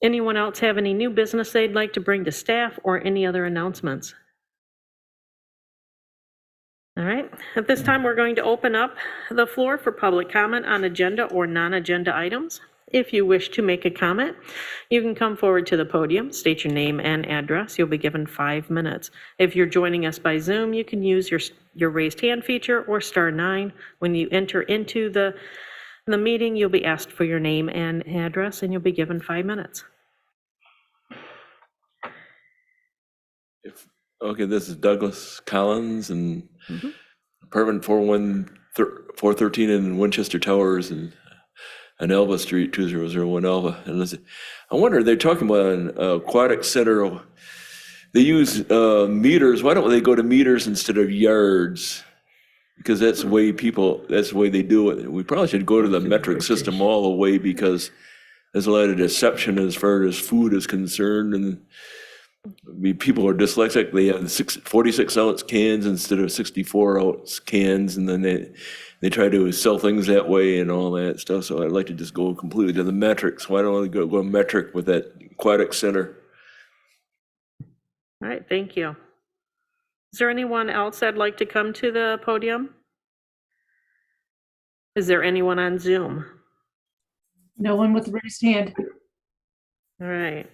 Anyone else have any new business they'd like to bring to staff or any other announcements? All right, at this time, we're going to open up the floor for public comment on agenda or non-agenda items. If you wish to make a comment, you can come forward to the podium, state your name and address. You'll be given 5 minutes. If you're joining us by Zoom, you can use your raised hand feature or *9. When you enter into the meeting, you'll be asked for your name and address, and you'll be given 5 minutes. Okay, this is Douglas Collins and apartment 413 in Winchester Towers and on Elva Street, 2001 Elva. And listen, I wonder, they're talking about an aquatic center. They use meters. Why don't they go to meters instead of yards? Because that's the way they do it. We probably should go to the metric system all the way, because there's a lot of deception as far as food is concerned. And I mean, people are dyslexic. They have 46-ounce cans instead of 64-ounce cans, and then they try to sell things that way and all that stuff. So I'd like to just go completely to the metrics. Why don't we go metric with that aquatic center? All right, thank you. Is there anyone else that'd like to come to the podium? Is there anyone on Zoom? No one with a raised hand. All right.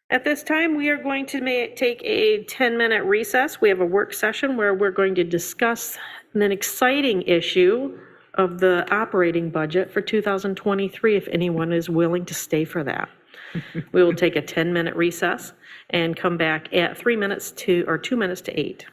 At this time, we are going to take a 10-minute recess. We have a work session where we're going to discuss an exciting issue of the operating budget for 2023, if anyone is willing to stay for that. We will take a 10-minute recess and come back at 2 minutes to 8.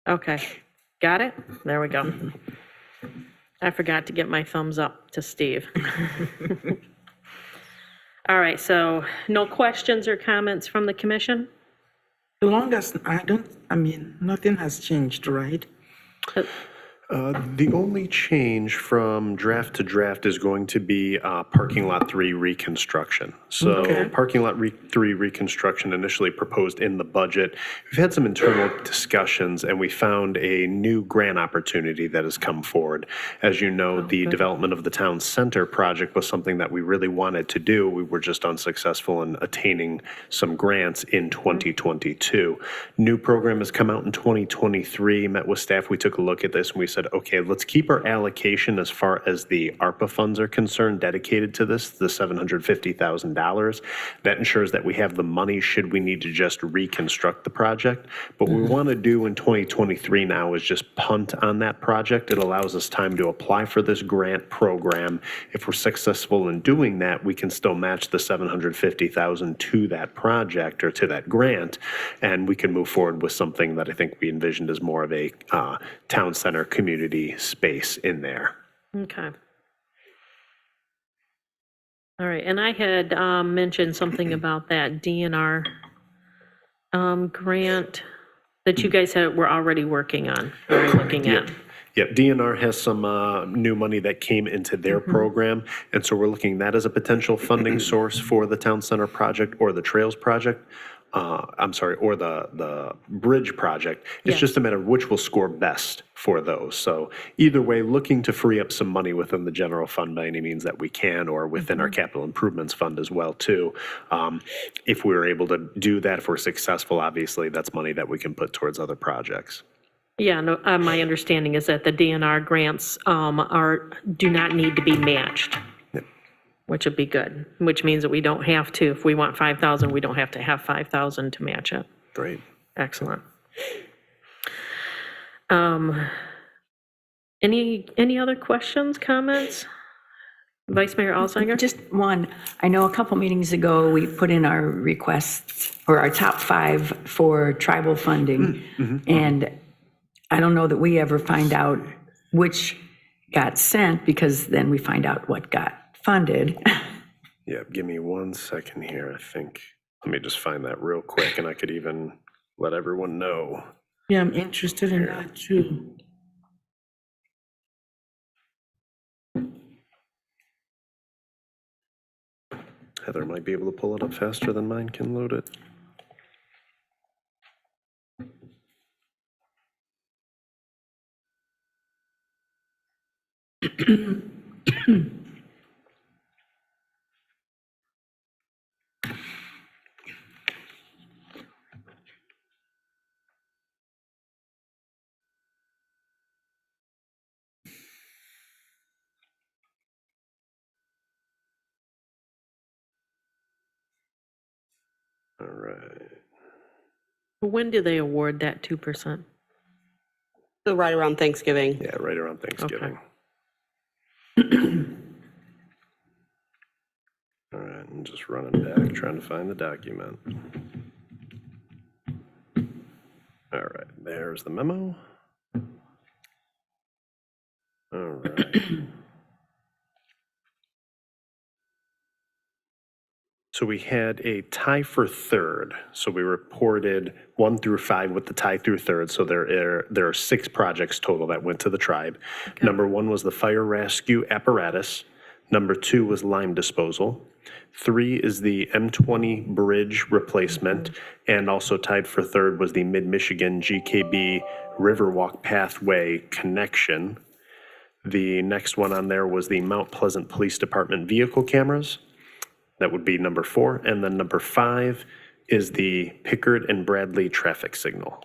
Okay, got it? There we go. I forgot to get my thumbs up to Steve. All right, so no questions or comments from the commission? As long as nothing has changed, right? The only change from draft to draft is going to be parking lot 3 reconstruction. So Okay. parking lot 3 reconstruction initially proposed in the budget. We've had some internal discussions and we found a new grant opportunity that has come forward. As you know, the development of the town center project was something that we really wanted to do. We were just unsuccessful in attaining some grants in 2022. New program has come out in 2023, met with staff, we took a look at this and we said, okay, let's keep our allocation as far as the ARPA funds are concerned dedicated to this, the $750,000. That ensures that we have the money should we need to just reconstruct the project. But what we want to do in 2023 now is just punt on that project. It allows us time to apply for this grant program. If we're successful in doing that, we can still match the $750,000 to that project or to that grant, and we can move forward with something that I think we envisioned as more of a town center community space in there. Okay. All right, and I had mentioned something about that DNR grant that you guys were already working on, or looking at. Yeah, DNR has some new money that came into their program, and so we're looking at that as a potential funding source for the town center project or the trails project. or the bridge project. It's Yes. just a matter of which will score best for those. So either way, looking to free up some money within the general fund by any means that we can, or within our capital improvements fund as well too. If we're able to do that, if we're successful, obviously that's money that we can put towards other projects. Yeah, no, my understanding is that the DNR grants do not need to be matched, which would be good, which means that we don't have to, if we want 5,000, we don't have to have 5,000 to match it. Great. Excellent. Any other questions, comments? Vice Mayor Alzinger? Just one. I know a couple meetings ago, we put in our requests or our top 5 for tribal funding. And I don't know that we ever find out which got sent, because then we find out what got funded. Yeah, give me 1 second here, I think. Let me just find that real quick, and I could even let everyone know. Yeah, I'm interested in that too. Heather might be able to pull it up faster than mine can load it. All right. When do they award that 2%? So right around Thanksgiving. Yeah, right around Thanksgiving. All right, I'm just running back, trying to find the document. All right, there's the memo. All right. So we had a tie for third. So we reported 1 through 5 with the tie through third. So there are 6 projects total that went to the tribe. Number 1 was the fire rescue apparatus. Number 2 was lime disposal. 3 is the M20 bridge replacement. And also tied for third was the Mid-Michigan GKB Riverwalk Pathway connection. The next one on there was the Mount Pleasant Police Department vehicle cameras. That would be number 4. And then number 5 is the Pickard and Bradley traffic signal.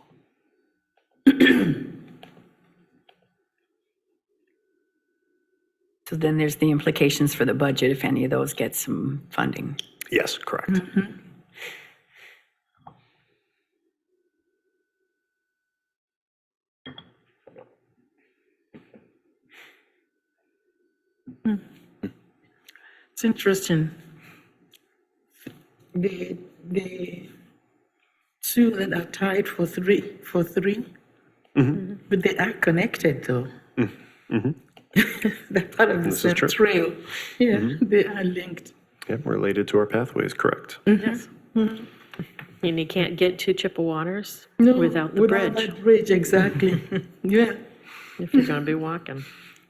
So then there's the implications for the budget if any of those get some funding. Yes, correct. It's interesting. The two that are tied for three, but they are connected though. They're part of the This is same true. trail. Yeah, they are linked. Yep, related to our pathways, correct. Yes. And you can't get to Chippewatters No, without the without bridge, that bridge, exactly. Yeah. if you're gonna be walking.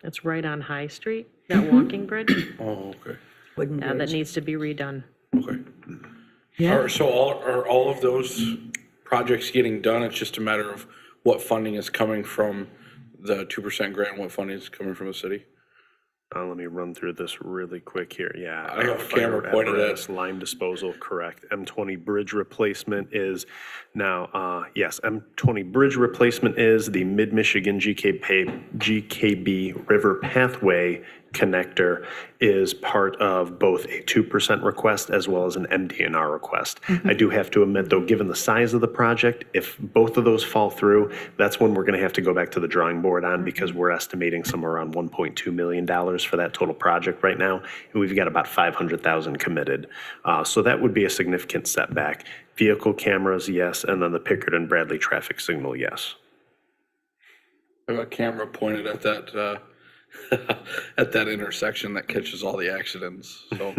It's right on High Street, that walking bridge. Oh, okay, Wooden Yeah, that bridge. needs to be redone. okay. So are all of those projects getting done? It's just a matter of what funding is coming from the 2% grant, what funding is coming from the city? Let me run through this really quick here. Yeah. I have a fire camera pointed at- apparatus, lime disposal, correct. M20 bridge replacement is now, yes, M20 bridge replacement is the Mid-Michigan GKB River Pathway connector is part of both a 2% request as well as an MDNR request. I do have to admit, though, given the size of the project, if both of those fall through, that's when we're going to have to go back to the drawing board on, because we're estimating somewhere around $1.2 million for that total project right now, and we've got about $500,000 committed. So that would be a significant setback. Vehicle cameras, yes, and then the Pickard and Bradley traffic signal, yes. I have a camera pointed at that, at that intersection that catches all the accidents, so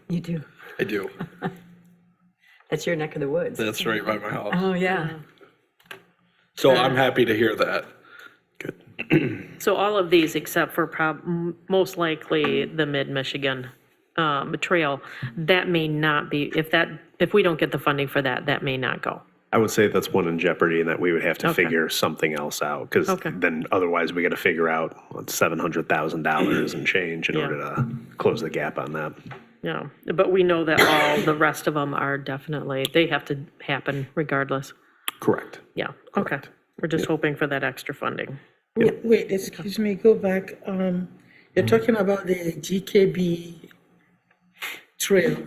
You do. I do. That's your neck of the woods. That's right by my house. Oh, yeah. So I'm happy to hear that. So all of these, except for most likely the Mid-Michigan trail, that may not be, if we don't get the funding for that, that may not go. I would say that's one in jeopardy and that we would have to Okay. figure something else out, because Okay. then otherwise we got to figure out what, $700,000 and change in Yeah. order to close the gap on that. Yeah, but we know that all the rest of them are definitely, they have to happen regardless. Correct. Yeah, okay. We're just hoping for that extra funding. Wait, excuse me, go back. You're talking about the GKB trail.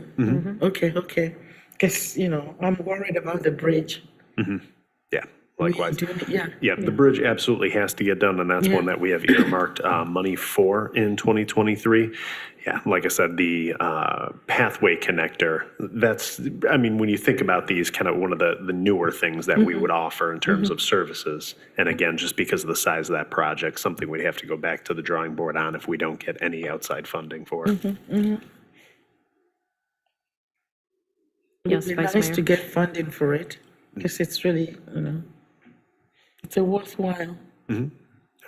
Okay. Because, I'm worried about the bridge. Yeah, likewise. Yeah. Yeah, the bridge absolutely has to get done, and that's one that we have earmarked money for in 2023. Yeah, like I said, the pathway connector, that's, I mean, when you think about these, kind of one of the newer things that we would offer in terms of services. And again, just because of the size of that project, something we'd have to go back to the drawing board on if we don't get any outside funding for it. Yes, It'd be Vice nice Mayor. to get funding for it, because it's really, it's a worthwhile.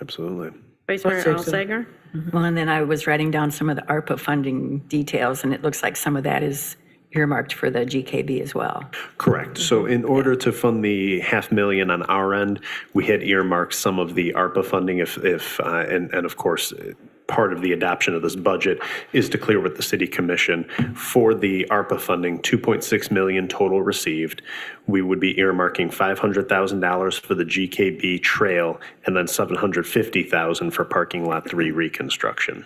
Absolutely. Vice Mayor I'll say so. Alsager? Well, and then I was writing down some of the ARPA funding details, and it looks like some of that is earmarked for the GKB as well. Correct. So in order to fund the $500,000 on our end, we had earmarked some of the ARPA funding and of course, part of the adoption of this budget is to clear with the city commission for the ARPA funding, $2.6 million total received. We would be earmarking $500,000 for the GKB trail and then $750,000 for parking lot 3 reconstruction.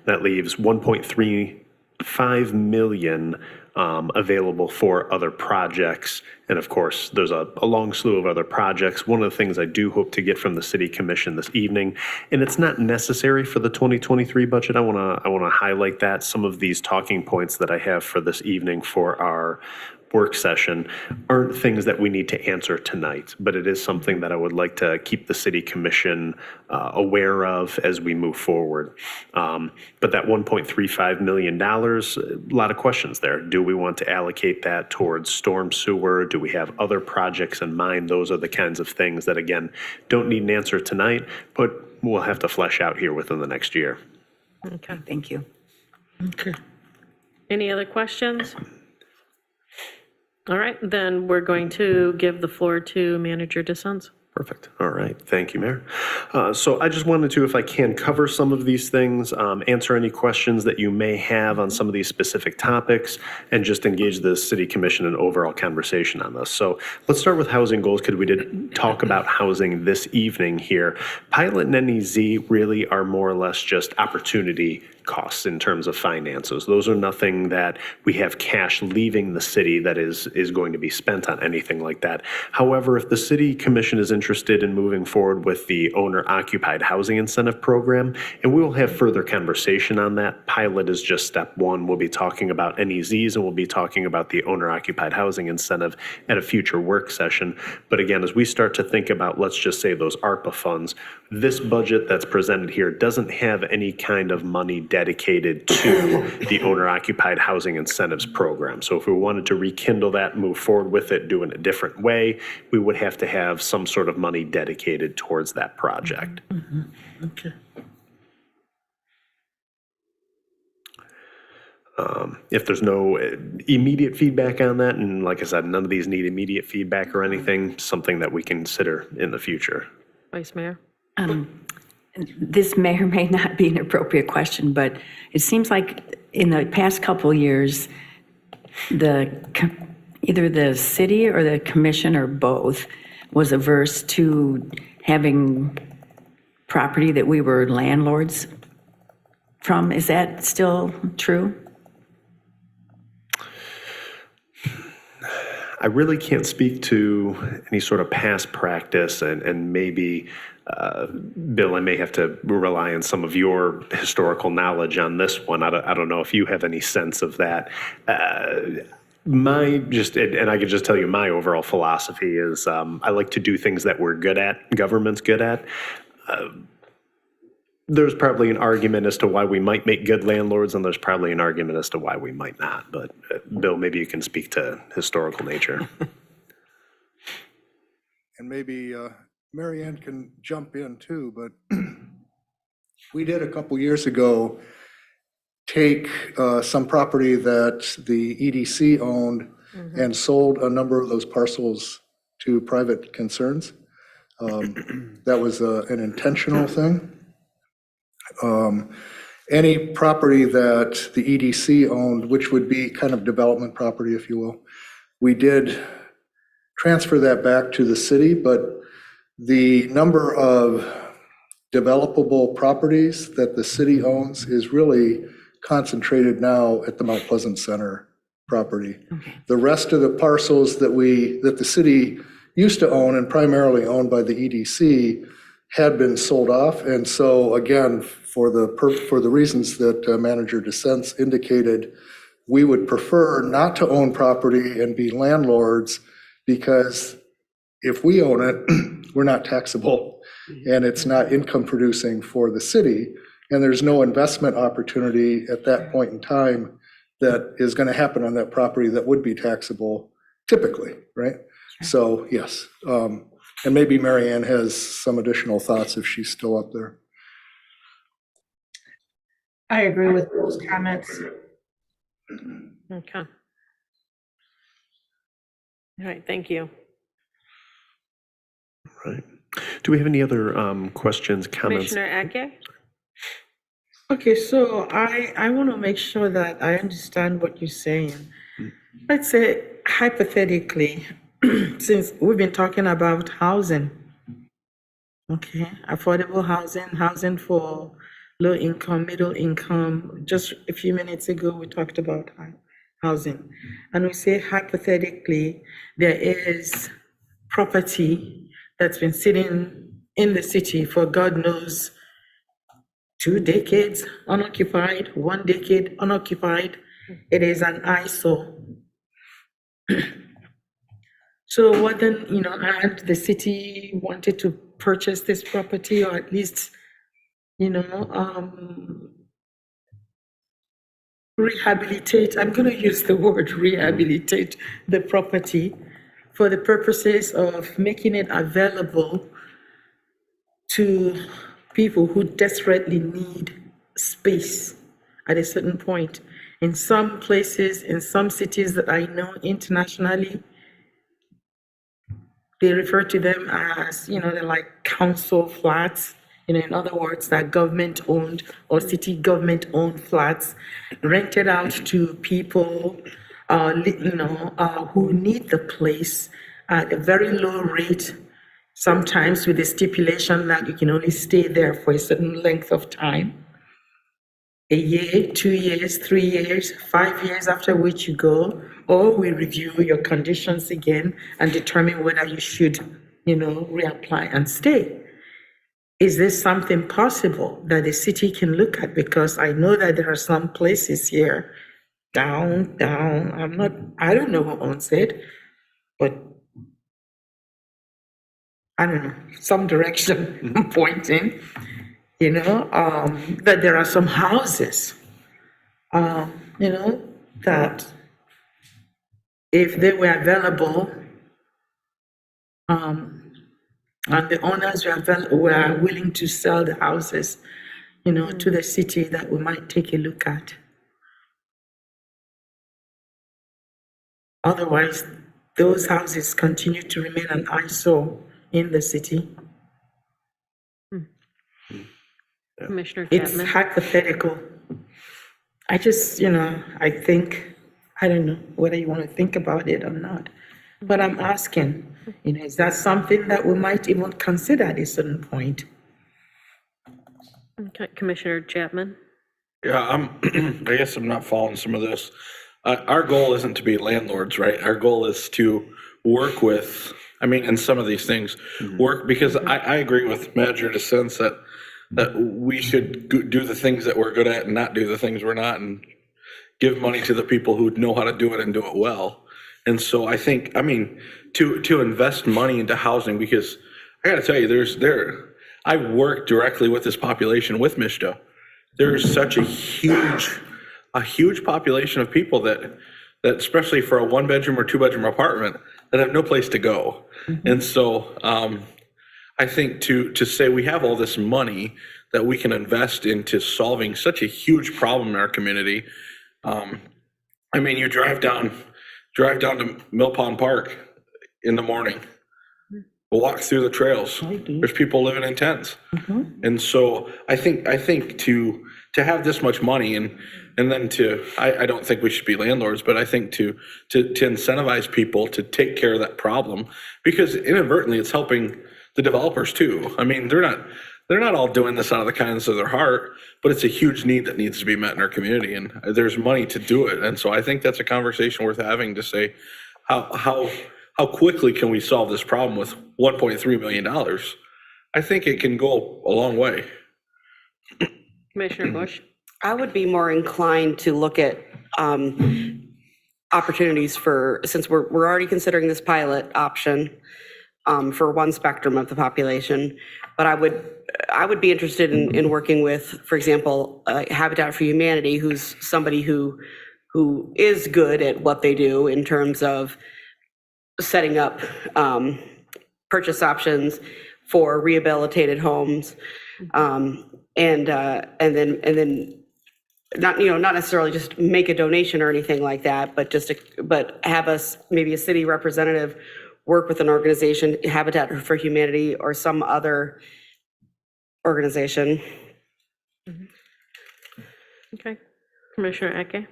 That leaves $1.35 million available for other projects. And of course, there's a long slew of other projects. One of the things I do hope to get from the city commission this evening, and it's not necessary for the 2023 budget, I want to highlight that some of these talking points that I have for this evening for our work session aren't things that we need to answer tonight, but it is something that I would like to keep the city commission aware of as we move forward. But that $1.35 million, a lot of questions there. Do we want to allocate that towards storm sewer? Do we have other projects in mind? Those are the kinds of things that, again, don't need an answer tonight, but we'll have to flesh out here within the next year. Okay. Thank you. Okay. Any other questions? All right, then we're going to give the floor to Manager DeSenza. Perfect. All right. Thank you, Mayor. So I just wanted to, if I can, cover some of these things, answer any questions that you may have on some of these specific topics, and just engage the city commission in an overall conversation on this. So let's start with housing goals, because we did talk about housing this evening here. Pilot and NEZ really are more or less just opportunity costs in terms of finances. Those are nothing that we have cash leaving the city that is going to be spent on anything like that. However, if the city commission is interested in moving forward with the owner-occupied housing incentive program, and we will have further conversation on that. Pilot is just step one. We'll be talking about NEZs, and we'll be talking about the owner-occupied housing incentive at a future work session. But again, as we start to think about, let's just say those ARPA funds, this budget that's presented here doesn't have any kind of money dedicated to the owner-occupied housing incentives program. So if we wanted to rekindle that, move forward with it, do it in a different way, we would have to have some sort of money dedicated towards that project. Okay. If there's no immediate feedback on that, and like I said, none of these need immediate feedback or anything, something that we consider in the future. Vice Mayor? This may or may not be an appropriate question, but it seems like in the past couple of years, either the city or the commission or both was averse to having property that we were landlords from. Is that still true? I really can't speak to any sort of past practice, and maybe, Bill, I may have to rely on some of your historical knowledge on this one. I don't know if you have any sense of that. And I can just tell you my overall philosophy is I like to do things that we're good at, government's good at. There's probably an argument as to why we might make good landlords, and there's probably an argument as to why we might not. But Bill, maybe you can speak to historical nature. And maybe Mary Ann can jump in too, but we did a couple years ago take some property that the EDC owned and sold a number of those parcels to private concerns. That was an intentional thing. Any property that the EDC owned, which would be kind of development property, if you will, we did transfer that back to the city, but the number of developable properties that the city owns is really concentrated now at the Mount Pleasant Center property. The rest of the parcels that the city used to own and primarily owned by the EDC had been sold off. And so again, for the reasons that Manager DeSense indicated, we would prefer not to own property and be landlords, because if we own it, we're not taxable and it's not income producing for the city. And there's no investment opportunity at that point in time that is going to happen on that property that would be taxable typically, right? So yes, and maybe Mary Ann has some additional thoughts if she's still up there. I agree with those comments. Okay. All right, thank you. Right. Do we have any other questions, comments? Commissioner Eke? Okay, so I want to make sure that I understand what you're saying. Let's say hypothetically, since we've been talking about housing, okay, affordable housing, housing for low income, middle income. Just a few minutes ago, we talked about housing. And we say hypothetically, there is property that's been sitting in the city for God knows 2 decades unoccupied, 1 decade unoccupied. It is an eyesore. So what then, and the city wanted to purchase this property, or at least, rehabilitate, I'm going to use the word rehabilitate the property for the purposes of making it available to people who desperately need space at a certain point. In some places, in some cities that I know internationally, they refer to them as, they're like council flats. In other words, that government-owned or city government-owned flats rented out to people, who need the place at a very low rate, sometimes with the stipulation that you can only stay there for a certain length of time. A year, 2 years, 3 years, 5 years, after which you go, or we review your conditions again and determine whether you should, reapply and stay. Is this something possible that the city can look at? Because I know that there are some places here, down, I don't know who owns it, but I don't know, some direction I'm pointing, that there are some houses, that if they were available, and the owners were willing to sell the houses, to the city, that we might take a look at. Otherwise, those houses continue to remain an eyesore in the city. Commissioner It's Chapman? hypothetical. I just, I think, I don't know whether you want to think about it or not, but I'm asking, is that something that we might even consider at a certain point? Okay, Commissioner Chapman? Yeah, I guess I'm not following some of this. Our goal isn't to be landlords, right? Our goal is to work with, in some of these things, work, because I agree with Manager DeSense that we should do the things that we're good at and not do the things we're not, and give money to the people who know how to do it and do it well. And so I think, to invest money into housing, because I gotta tell you, I work directly with this population with MSHDA. There's such a huge population of people that especially for a 1-bedroom or 2-bedroom apartment, that have no place to go. And so I think to say we have all this money that we can invest into solving such a huge problem in our community. I mean, you drive down to Mill Pond Park in the morning, walk through the trails. There's people living in tents. And so I think to have this much money and then I don't think we should be landlords, but I think to incentivize people to take care of that problem, because inadvertently it's helping the developers too. I mean, they're not all doing this out of the kindness of their heart, but it's a huge need that needs to be met in our community, and there's money to do it. And so I think that's a conversation worth having, to say how quickly can we solve this problem with $1.3 million? I think it can go a long way. Commissioner Bush? I would be more inclined to look at opportunities for, since we're already considering this pilot option for one spectrum of the population, but I would be interested in working with, for example, Habitat for Humanity, who's somebody who is good at what they do in terms of setting up purchase options for rehabilitated homes, and then not necessarily just make a donation or anything like that, but have us, maybe a city representative, work with an organization, Habitat for Humanity or some other organization. Okay. Commissioner Eke?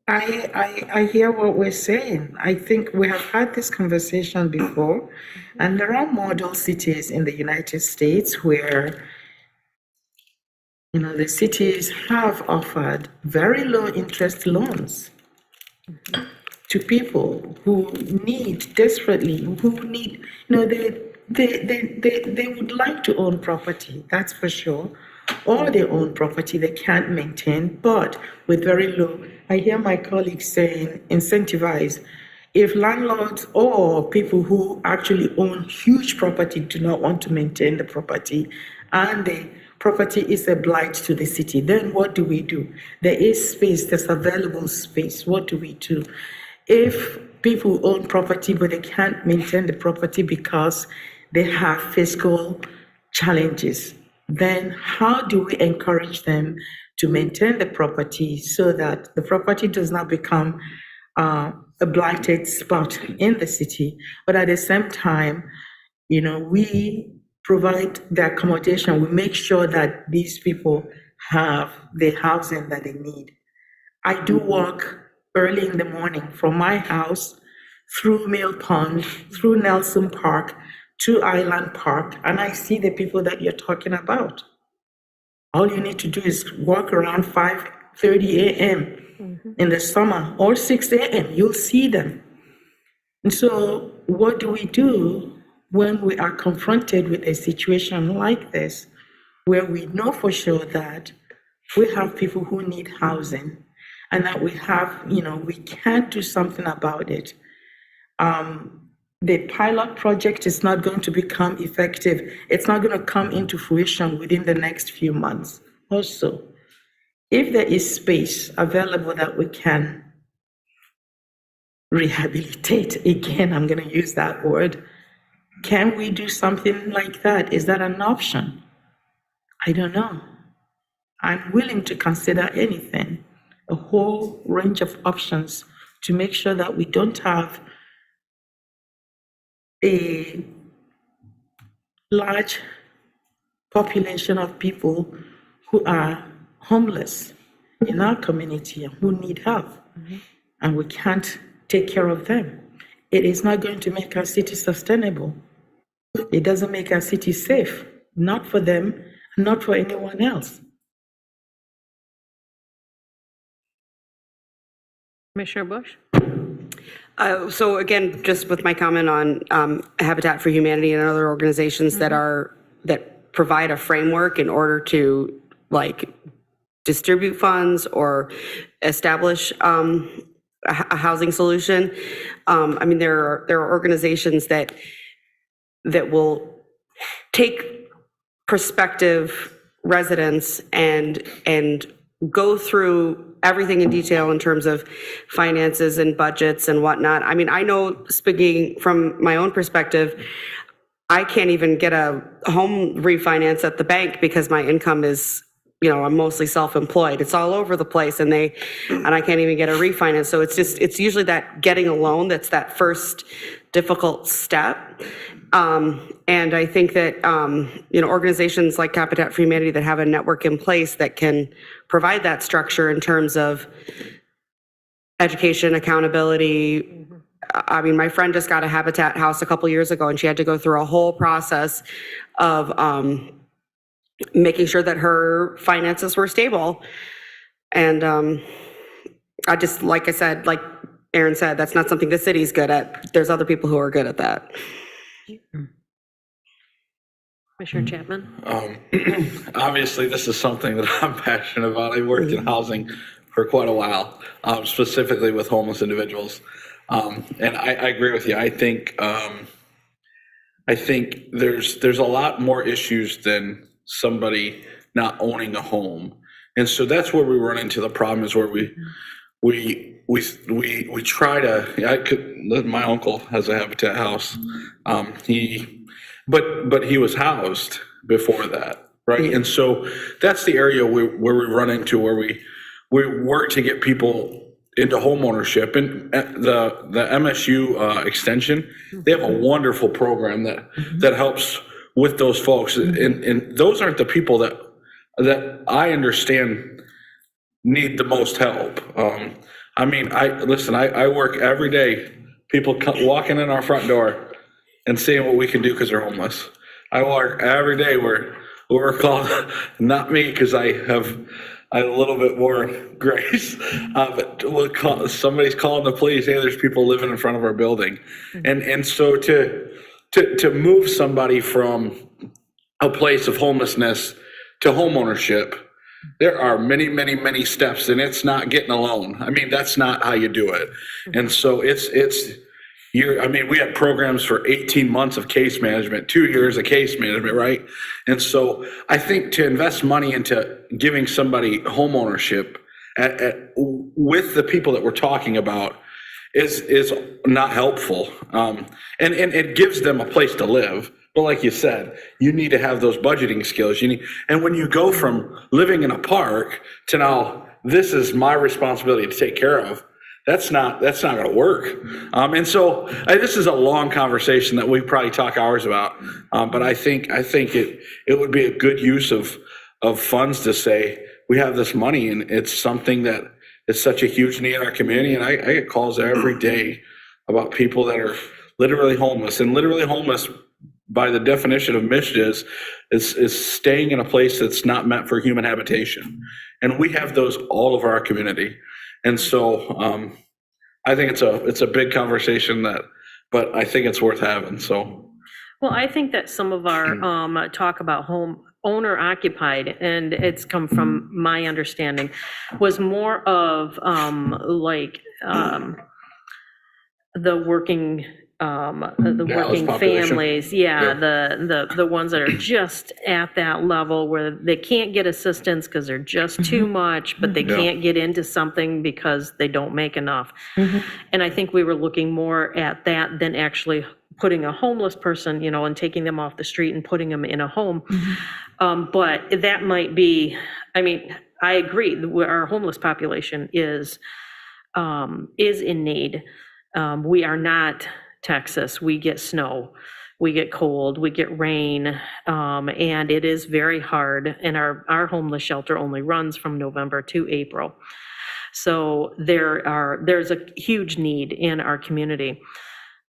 I hear what we're saying. I think we have had this conversation before, and there are model cities in the United States where, the cities have offered very low interest loans to people who desperately need, they would like to own property, that's for sure, or they own property they can't maintain, but with very low. I hear my colleagues saying incentivize. If landlords or people who actually own huge property do not want to maintain the property, and the property is a blight to the city, then what do we do? There is space, there's available space. What do we do? If people own property but they can't maintain the property because they have fiscal challenges, then how do we encourage them to maintain the property so that the property does not become a blighted spot in the city, but at the same time, we provide the accommodation, we make sure that these people have the housing that they need. I do walk early in the morning from my house through Mill Pond, through Nelson Park, to Island Park, and I see the people that you're talking about. All you need to do is walk around 5:30 a.m. in the summer, or 6 a.m., you'll see them. And so what do we do when we are confronted with a situation like this, where we know for sure that we have people who need housing, and that we can't do something about it? The pilot project is not going to become effective. It's not going to come into fruition within the next few months. Also, if there is space available that we can rehabilitate, again, I'm going to use that word, can we do something like that? Is that an option? I don't know. I'm willing to consider anything, a whole range of options, to make sure that we don't have a large population of people who are homeless in our community and who need help, and we can't take care of them. It is not going to make our city sustainable. It doesn't make our city safe, not for them, not for anyone else. Commissioner Bush? So again, just with my comment on Habitat for Humanity and other organizations that provide a framework in order to distribute funds or establish a housing solution. I mean, there are organizations that will take prospective residents and go through everything in detail in terms of finances and budgets and whatnot. I mean, I know, speaking from my own perspective, I can't even get a home refinance at the bank because my income is, I'm mostly self-employed. It's all over the place and I can't even get a refinance. So it's usually that getting a loan that's that first difficult step. And I think that, organizations like Habitat for Humanity that have a network in place that can provide that structure in terms of education, accountability. I mean, my friend just got a Habitat house a couple years ago and she had to go through a whole process of making sure that her finances were stable. And I just, like I said, like Aaron said, that's not something the city's good at. There's other people who are good at that. Commissioner Chapman? Obviously, this is something that I'm passionate about. I worked in housing for quite a while, specifically with homeless individuals. And I agree with you. I think there's a lot more issues than somebody not owning a home. And so that's where we run into the problem, is where we try to, my uncle has a Habitat house. But he was housed before that, right? And so that's the area where we run into, where we work to get people into home ownership. And the MSU extension, they have a wonderful program that helps with those folks. And those aren't the people that I understand need the most help. I mean, I work every day, people walking in our front door and seeing what we can do because they're homeless. I work every day where we're called, not me, because I have a little bit more grace, but somebody's calling the police, hey, there's people living in front of our building. And so to move somebody from a place of homelessness to home ownership, there are many, many, many steps, and it's not getting a loan. I mean, that's not how you do it. And so we had programs for 18 months of case management, 2 years of case management, right? And so I think to invest money into giving somebody home ownership with the people that we're talking about is not helpful. And it gives them a place to live. But like you said, you need to have those budgeting skills. And when you go from living in a park to now, this is my responsibility to take care of, that's not going to work. And so this is a long conversation that we probably talk hours about. But I think it would be a good use of funds to say, we have this money and it's something that is such a huge need in our community. And I get calls every day about people that are literally homeless, and literally homeless by the definition of Michigan is staying in a place that's not meant for human habitation. And we have those all over our community. And so I think it's a big conversation but I think it's worth having. So, Well, I think that some of our talk about home owner occupied, and it's come from my understanding, was more of the working families, the ones that are just at that level where they can't get assistance because they're just too much, but they can't get into something because they don't make enough. And I think we were looking more at that than actually putting a homeless person, and taking them off the street and putting them in a home. But that might be, I agree, our homeless population is in need. We are not Texas. We get snow, we get cold, we get rain, and it is very hard. And our homeless shelter only runs from November to April. So there's a huge need in our community.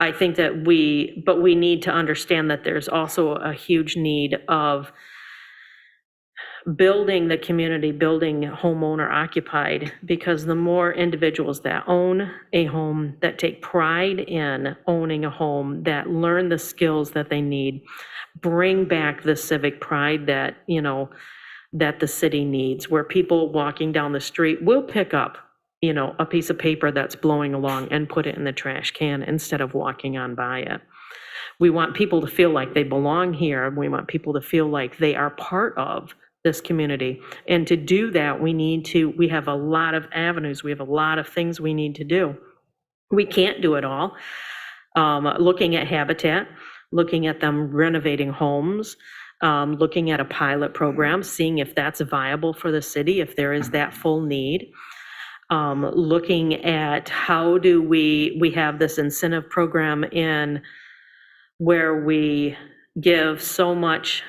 I think that we need to understand that there's also a huge need of building the community, building homeowner occupied, because the more individuals that own a home, that take pride in owning a home, that learn the skills that they need, bring back the civic pride that, that the city needs, where people walking down the street will pick up, a piece of paper that's blowing along and put it in the trash can instead of walking on by it. We want people to feel like they belong here. We want people to feel like they are part of this community. And to do that, we have a lot of avenues. We have a lot of things we need to do. We can't do it all. Looking at Habitat, looking at them renovating homes, looking at a pilot program, seeing if that's viable for the city, if there is that full need. Looking at how do we have this incentive program in where we give so much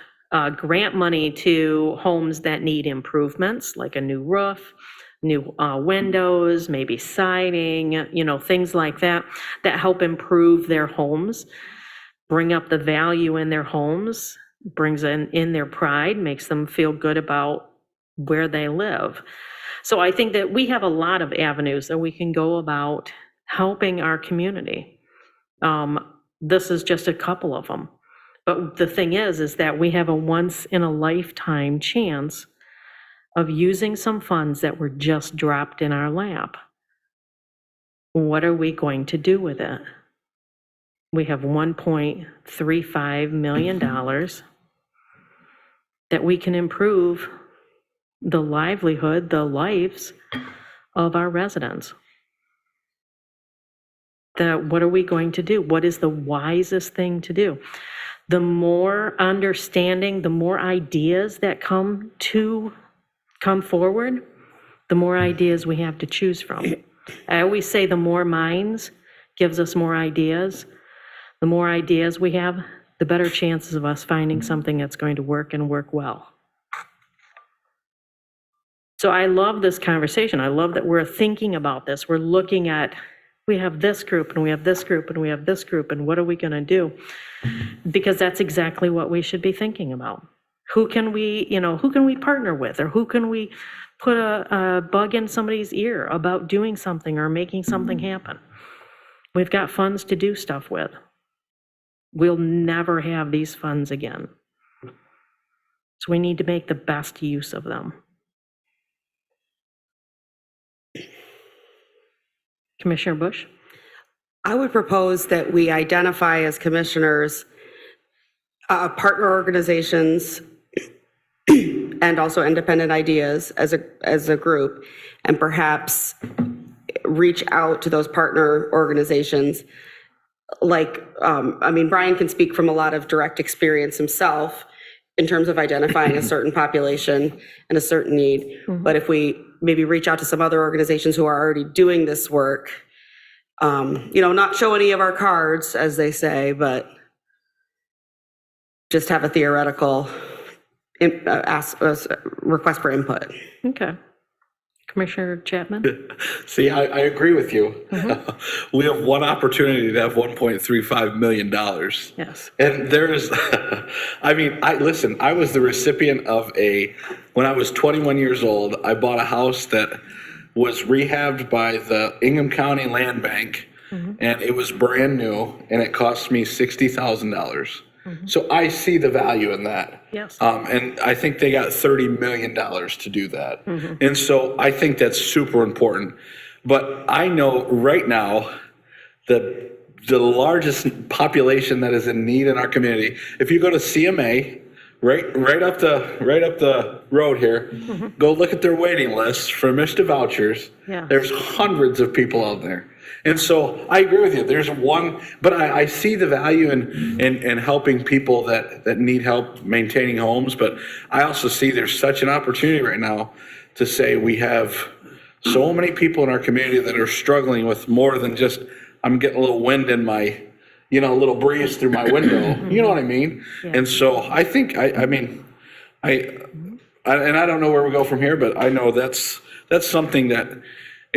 grant money to homes that need improvements, like a new roof, new windows, maybe siding, things like that, that help improve their homes, bring up the value in their homes, brings in their pride, makes them feel good about where they live. So I think that we have a lot of avenues that we can go about helping our community. This is just a couple of them. But the thing is that we have a once-in-a-lifetime chance of using some funds that were just dropped in our lap. What are we going to do with it? We have $1.35 million that we can improve the livelihood, the lives of our residents. What are we going to do? What is the wisest thing to do? The more understanding, the more ideas that come forward, the more ideas we have to choose from. I always say the more minds gives us more ideas. The more ideas we have, the better chances of us finding something that's going to work and work well. So I love this conversation. I love that we're thinking about this. We're looking at, we have this group and we have this group and we have this group, and what are we going to do? Because that's exactly what we should be thinking about. Who can we partner with, or who can we put a bug in somebody's ear about doing something or making something happen? We've got funds to do stuff with. We'll never have these funds again. So we need to make the best use of them. Commissioner Bush? I would propose that we identify as commissioners partner organizations and also independent ideas as a group, and perhaps reach out to those partner organizations. Brian can speak from a lot of direct experience himself in terms of identifying a certain population and a certain need. Mm-hmm. But if we maybe reach out to some other organizations who are already doing this work, not show any of our cards, as they say, but just have a theoretical request for input. Okay. Commissioner Chapman? See, I agree with you. Mm-hmm. We have one opportunity to have $1.35 million. Yes. And there is, I was the recipient of when I was 21 years old, I bought a house that was rehabbed by the Ingham County Land Bank, mm-hmm. and it was brand new, and it cost me $60,000. Mm-hmm. So I see the value in that. Yes. And I think they got $30 million to do that. Mm-hmm. And so I think that's super important. But I know right now the largest population that is in need in our community, if you go to CMA, right up the road here, mm-hmm. go look at their waiting list for MSHDA vouchers. Yeah. There's hundreds of people out there. And so I agree with you. There's one, but I see the value in helping people that need help maintaining homes. But I also see there's such an opportunity right now to say we have so many people in our community that are struggling with more than just, I'm getting a little wind in my, a little breeze through my window. You know what I mean? Yeah. And so I think, and I don't know where we go from here, but I know that's something that,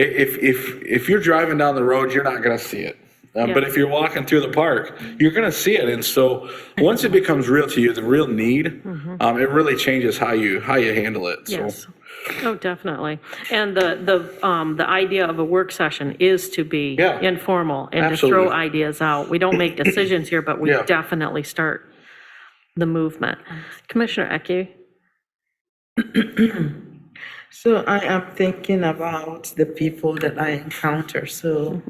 if you're driving down the road, you're not going to see it. But if you're walking through the park, you're going to see it. And so once it becomes real to you, the real need, mm-hmm. It really changes how you handle it. Yes. So. Oh, definitely. And the idea of a work session is to be informal and Absolutely. To throw ideas out. We don't make decisions here, but we definitely start the movement. Commissioner Ecke? So I am thinking about the people that I encounter. So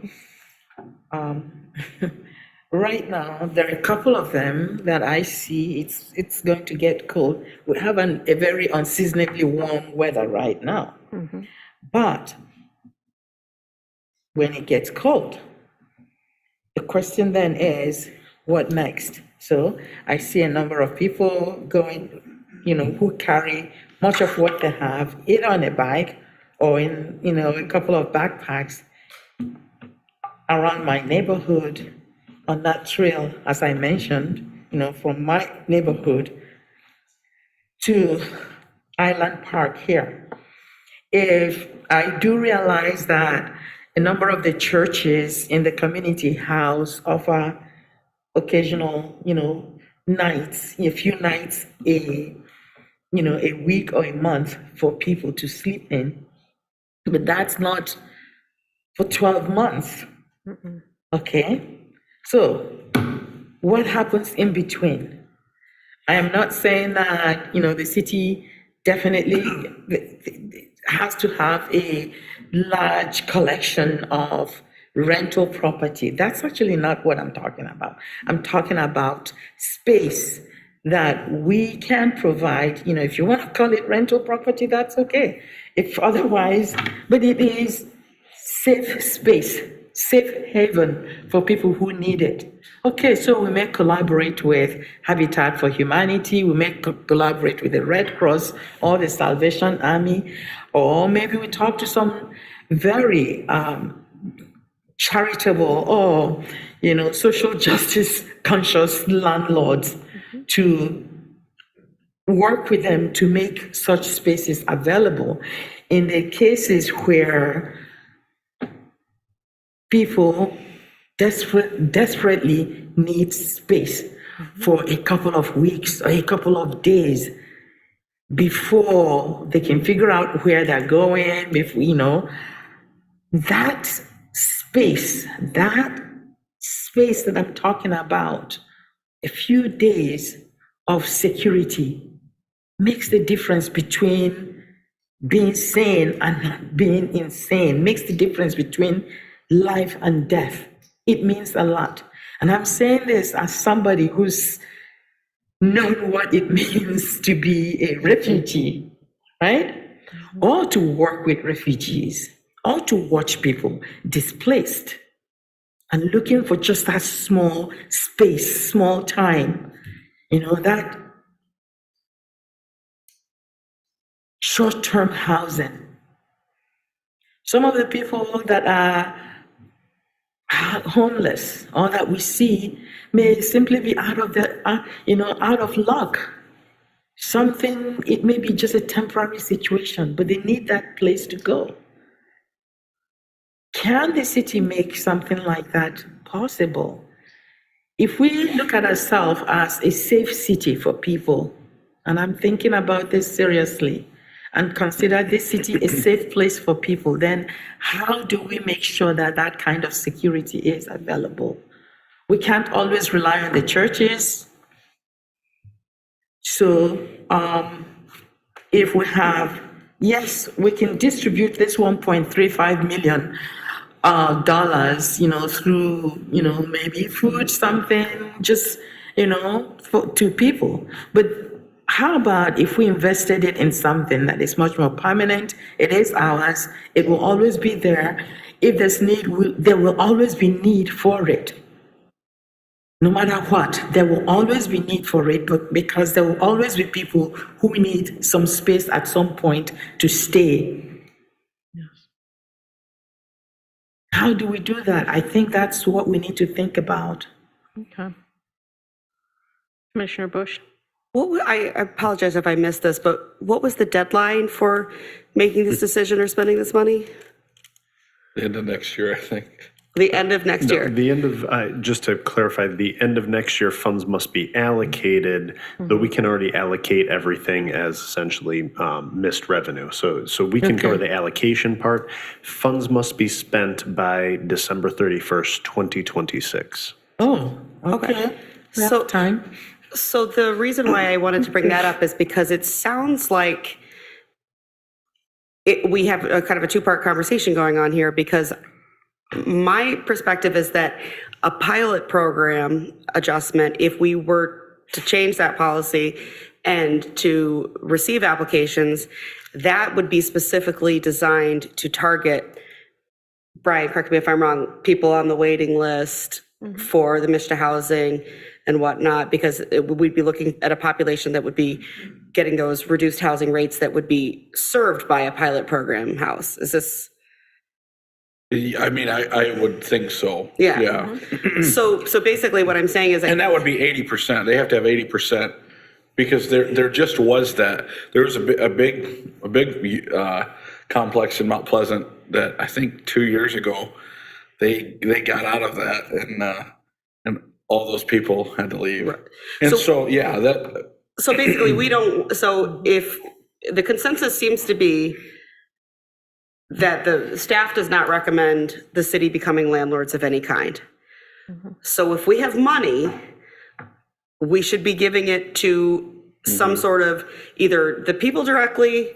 right now, there are a couple of them that I see it's going to get cold. We have a very unseasonably warm weather right now. Mm-hmm. But when it gets cold, the question then is, what next? So I see a number of people going, who carry much of what they have either on a bike or in, a couple of backpacks around my neighborhood on that trail, as I mentioned, from my neighborhood to Island Park here. If I do realize that a number of the churches in the community house offer occasional, nights, a few nights a week or a month for people to sleep in, but that's not for 12 months. Okay? So what happens in between? I am not saying that, the city definitely has to have a large collection of rental property. That's actually not what I'm talking about. I'm talking about space that we can provide. If you want to call it rental property, that's okay. If otherwise, but it is safe space, safe haven for people who need it. Okay, so we may collaborate with Habitat for Humanity, we may collaborate with the Red Cross or the Salvation Army, or maybe we talk to some very charitable or, social justice conscious landlords to work with them to make such spaces available in the cases where people desperately need space for a couple of weeks or a couple of days before they can figure out where they're going, that space that I'm talking about, a few days of security makes the difference between being sane and not being insane, makes the difference between life and death. It means a lot. And I'm saying this as somebody who's known what it means to be a refugee, right? Or to work with refugees, or to watch people displaced and looking for just that small space, small time, that short-term housing. Some of the people that are homeless or that we see may simply be out of luck. It may be just a temporary situation, but they need that place to go. Can the city make something like that possible? If we look at ourselves as a safe city for people, and I'm thinking about this seriously, and consider this city a safe place for people, then how do we make sure that that kind of security is available? We can't always rely on the churches. So if we have, yes, we can distribute this $1.35 million through, maybe food, something, just, to people. But how about if we invested it in something that is much more permanent? It is ours. It will always be there. If there's need, there will always be need for it. No matter what, there will always be need for it, but because there will always be people who need some space at some point to stay. Yes. How do we do that? I think that's what we need to think about. Okay. Commissioner Bush? I apologize if I missed this, but what was the deadline for making this decision or spending this money? The end of next year, I think. The end of next year? The end of, just to clarify, the end of next year, funds must be allocated, though we can already allocate everything as essentially missed revenue. So we can cover the allocation part. Funds must be spent by December 31st, 2026. Oh, okay. So time. So the reason why I wanted to bring that up is because it sounds like we have a kind of a two-part conversation going on here, because my perspective is that a pilot program adjustment, if we were to change that policy and to receive applications, that would be specifically designed to target, Brian, correct me if I'm wrong, people on the waiting list for the Mishta housing, and whatnot, because we'd be looking at a population that would be getting those reduced housing rates that would be served by a pilot program house. Is this? I mean, I would think so. Yeah. Yeah. So basically what I'm saying is And that would be 80%. They have to have 80% because there just was that. There was a big complex in Mount Pleasant that I think 2 years ago, they got out of that and all those people had to leave. And so yeah, that. So basically so if the consensus seems to be that the staff does not recommend the city becoming landlords of any kind. So if we have money, we should be giving it to some sort of either the people directly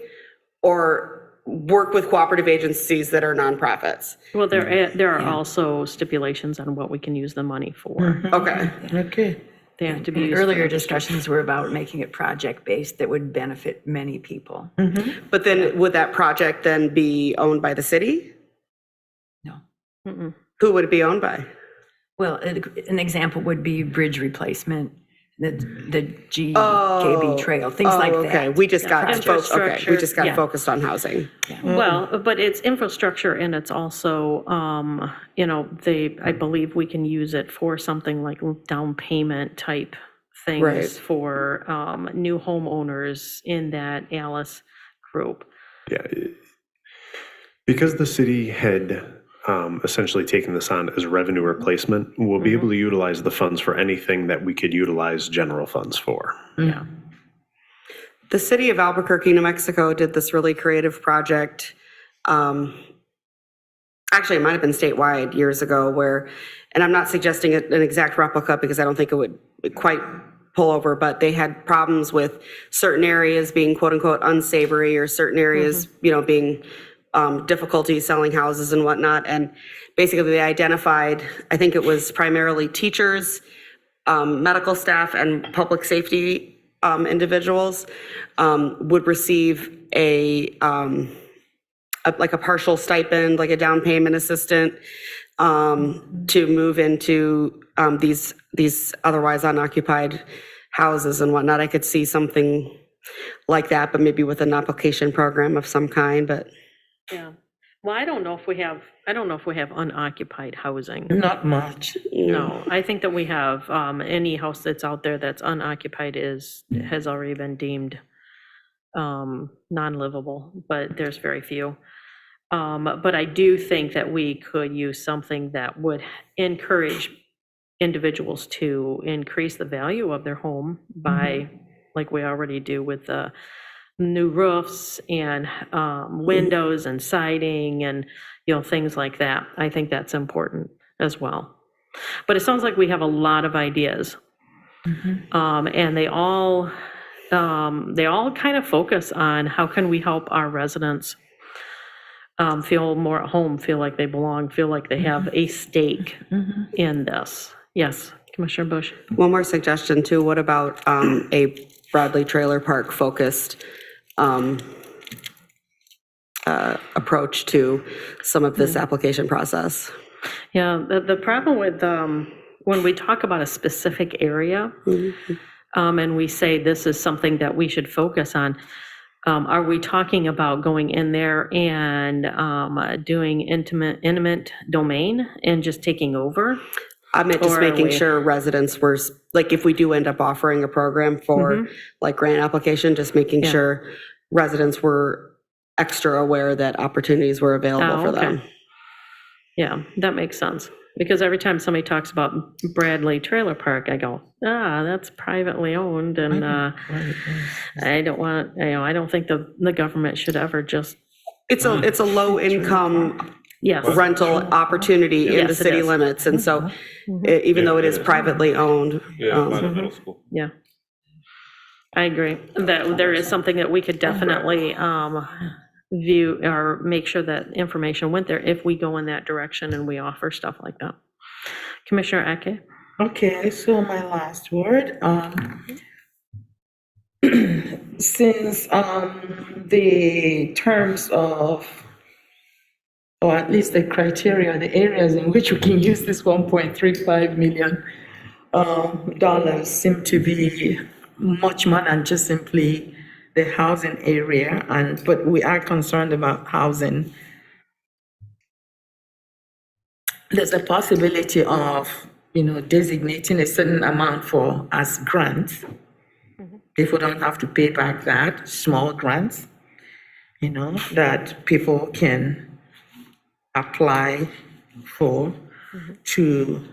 or work with cooperative agencies that are nonprofits. Well, there are also stipulations on what we can use the money for. Okay. Okay. They have to be used Earlier for- discussions were about making it project-based that would benefit many people. But then would that project then be owned by the city? No. Mm-mm. Who would it be owned by? Well, an example would be bridge replacement, the GKB Oh. Trail, things like that. Okay, we just got Infrastructure, we just got yeah. focused on housing. Well, but it's infrastructure and it's also, I believe we can use it for something like down payment type Right. things for new homeowners in that Alice group. Yeah. Because the city had essentially taken this on as revenue replacement, we'll be able to utilize the funds for anything that we could utilize general funds for. Yeah. The city of Albuquerque, New Mexico did this really creative project. Actually, it might have been statewide years ago where, and I'm not suggesting an exact replica because I don't think it would quite pull over, but they had problems with certain areas being quote unquote unsavory or certain areas, being difficulty selling houses and whatnot. And basically they identified, I think it was primarily teachers, medical staff and public safety individuals would receive like a partial stipend, like a down payment assistant to move into these otherwise unoccupied houses and whatnot. I could see something like that, but maybe with an application program of some kind, but. Yeah. Well, I don't know if we have unoccupied housing. Not much. No, I think that we have, any house that's out there that's unoccupied has already been deemed non-livable, but there's very few. But I do think that we could use something that would encourage individuals to increase the value of their home by, like we already do with the new roofs and windows and siding and, things like that. I think that's important as well. But it sounds like we have a lot of ideas. And they all kind of focus on how can we help our residents feel more at home, feel like they belong, feel like they have a stake in this. Yes, Commissioner Bush. One more suggestion too, what about a Bradley Trailer Park focused approach to some of this application process? Yeah, the problem with, when we talk about a specific area, and we say this is something that we should focus on, are we talking about going in there and doing intimate domain and just taking over? I meant just Or making we- sure residents were, like, if we do end up offering a program for like grant application, just making Yeah. sure residents were extra aware that opportunities were available for them. Yeah, that makes sense. Because every time somebody talks about Bradley Trailer Park, I go, that's privately owned, and I don't want, I don't think the government should ever just. It's a low income Yes. rental opportunity in Yes, the it city is. limits, and so even though it is privately owned. Middle school. Yeah. I agree that there is something that we could definitely view or make sure that information went there if we go in that direction and we offer stuff like that. Commissioner Eke? Okay, so my last word, since the terms of, or at least the criteria, the areas in which we can use this 1.35 million dollars seem to be much more than just simply the housing area, but we are concerned about housing. There's a possibility of, designating a certain amount for as grants. People don't have to pay back that, small grants, that people can apply for to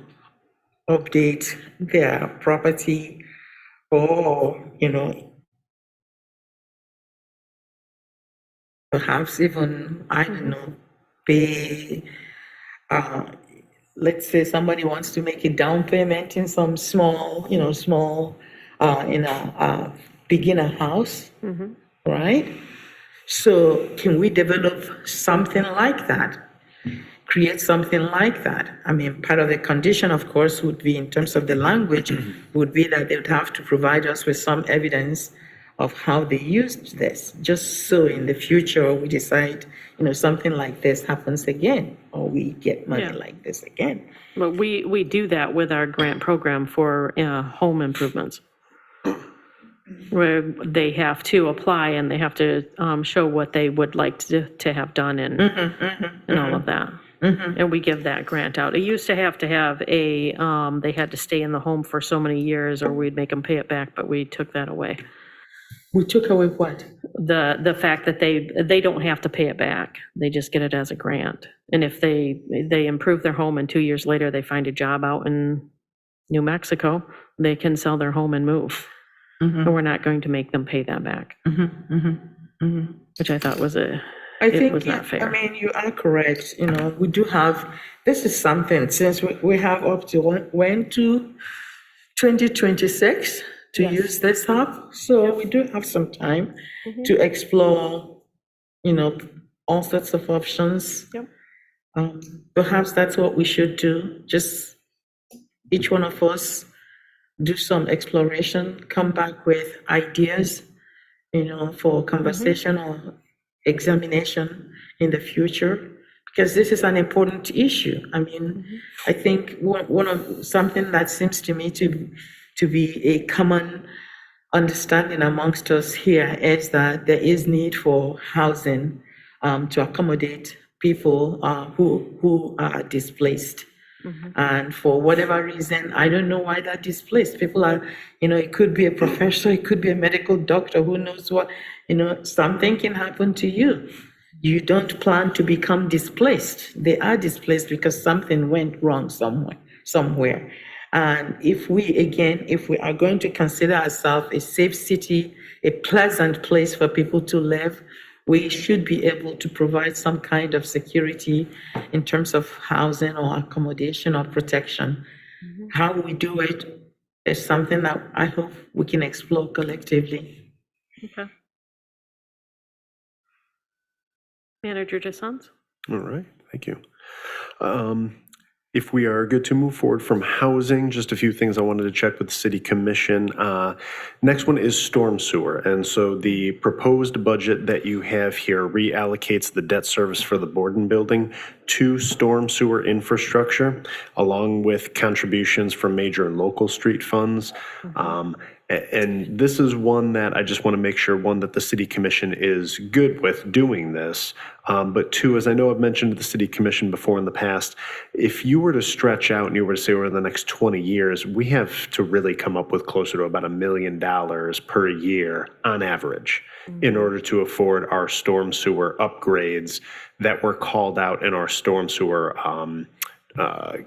update their property or, perhaps even, I don't know, pay, let's say somebody wants to make a down payment in some small, in a beginner house, right? So can we develop something like that? Create something like that? I mean, part of the condition, of course, would be in terms of the language, would be that they would have to provide us with some evidence of how they used this, just so in the future we decide, something like this happens again, or we get money like this again. But we do that with our grant program for home improvements, where they have to apply and they have to show what they would like to have done and all of that. And we give that grant out. It used to have a, they had to stay in the home for so many years or we'd make them pay it back, but we took that away. We took away what? The fact that they don't have to pay it back. They just get it as a grant. And if they improve their home and 2 years later they find a job out in New Mexico, they can sell their home and move. And we're not going to make them pay that back. Which I thought was not fair. I mean, you are correct. We do have, this is something, since we have up to when to 2026 to use this up. So we do have some time to explore, all sorts of options. Perhaps that's what we should do. Just each one of us do some exploration, come back with ideas, for conversation or examination in the future, because this is an important issue. I mean, I think one of something that seems to me to be a common understanding amongst us here is that there is need for housing to accommodate people who are displaced. And for whatever reason, I don't know why they're displaced. People are, it could be a professor, it could be a medical doctor, who knows what, something can happen to you. You don't plan to become displaced. They are displaced because something went wrong somewhere. And if we are going to consider ourselves a safe city, a pleasant place for people to live, we should be able to provide some kind of security in terms of housing or accommodation or protection. How we do it is something that I hope we can explore collectively. Okay. Manager DeSanz? All right, thank you. If we are good to move forward from housing, just a few things I wanted to check with the city commission. Next one is storm sewer. And so the proposed budget that you have here reallocates the debt service for the Borden building to storm sewer infrastructure, along with contributions from major and local street funds. And this is one that I just want to make sure, one, that the city commission is good with doing this. But two, as I know I've mentioned to the city commission before in the past, if you were to stretch out and you were to say over the next 20 years, we have to really come up with closer to about $1 million per year on average in order to afford our storm sewer upgrades that were called out in our storm sewer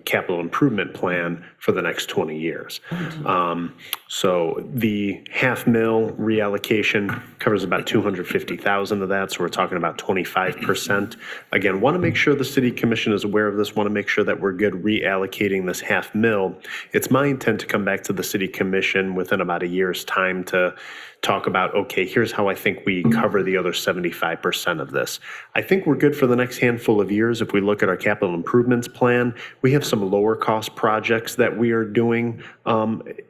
capital improvement plan for the next 20 years. So the $500,000 reallocation covers about 250,000 of that. So we're talking about 25%. Again, want to make sure the city commission is aware of this, want to make sure that we're good reallocating this $500,000. It's my intent to come back to the city commission within about a year's time to talk about, okay, here's how I think we cover the other 75% of this. I think we're good for the next handful of years. If we look at our capital improvements plan, we have some lower cost projects that we are doing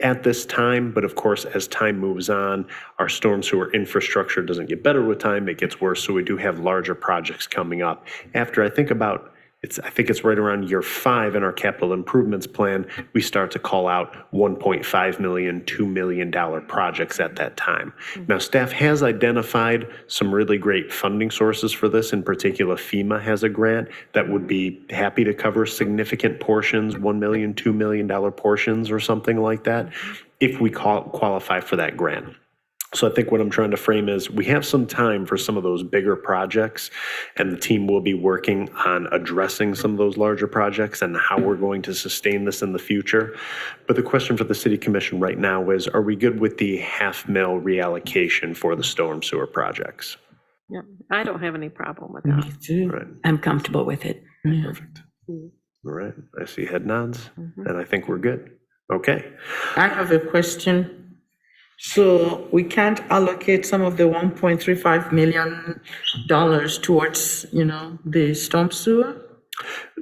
at this time. But of course, as time moves on, our storm sewer infrastructure doesn't get better with time, it gets worse. So we do have larger projects coming up. After I think about I think it's right around year 5 in our capital improvements plan, we start to call out $1.5 million, $2 million projects at that time. Now, staff has identified some really great funding sources for this. In particular, FEMA has a grant that would be happy to cover significant portions, $1 million, $2 million portions or something like that, if we qualify for that grant. So I think what I'm trying to frame is we have some time for some of those bigger projects, and the team will be working on addressing some of those larger projects and how we're going to sustain this in the future. But the question for the city commission right now is, are we good with the $500,000 reallocation for the storm sewer projects? Yeah, I don't have any problem with that. Me too. Right. I'm comfortable with it. Perfect. All right, I see head nods, and I think we're good. Okay. I have a question. So we can't allocate some of the $1.35 million towards, the storm sewer?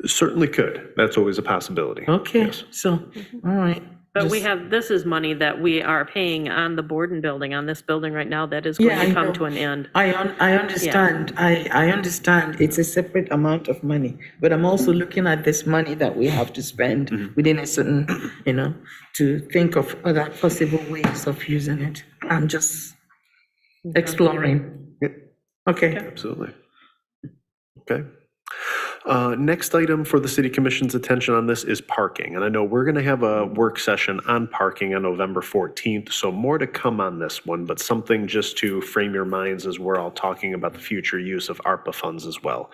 Certainly could. That's always a possibility. Okay, Yes. so, all right. But we Just- have, this is money that we are paying on the Borden building, on this building right now, that is going Yeah, to I come know. to an end. I understand. I understand it's a separate amount of money, but I'm also looking at this money that we have to spend within a certain, to think of other possible ways of using it. I'm just exploring. Okay. Absolutely. Okay. Next item for the city commission's attention on this is parking. And I know we're going to have a work session on parking on November 14th, so more to come on this one, but something just to frame your minds as we're all talking about the future use of ARPA funds as well.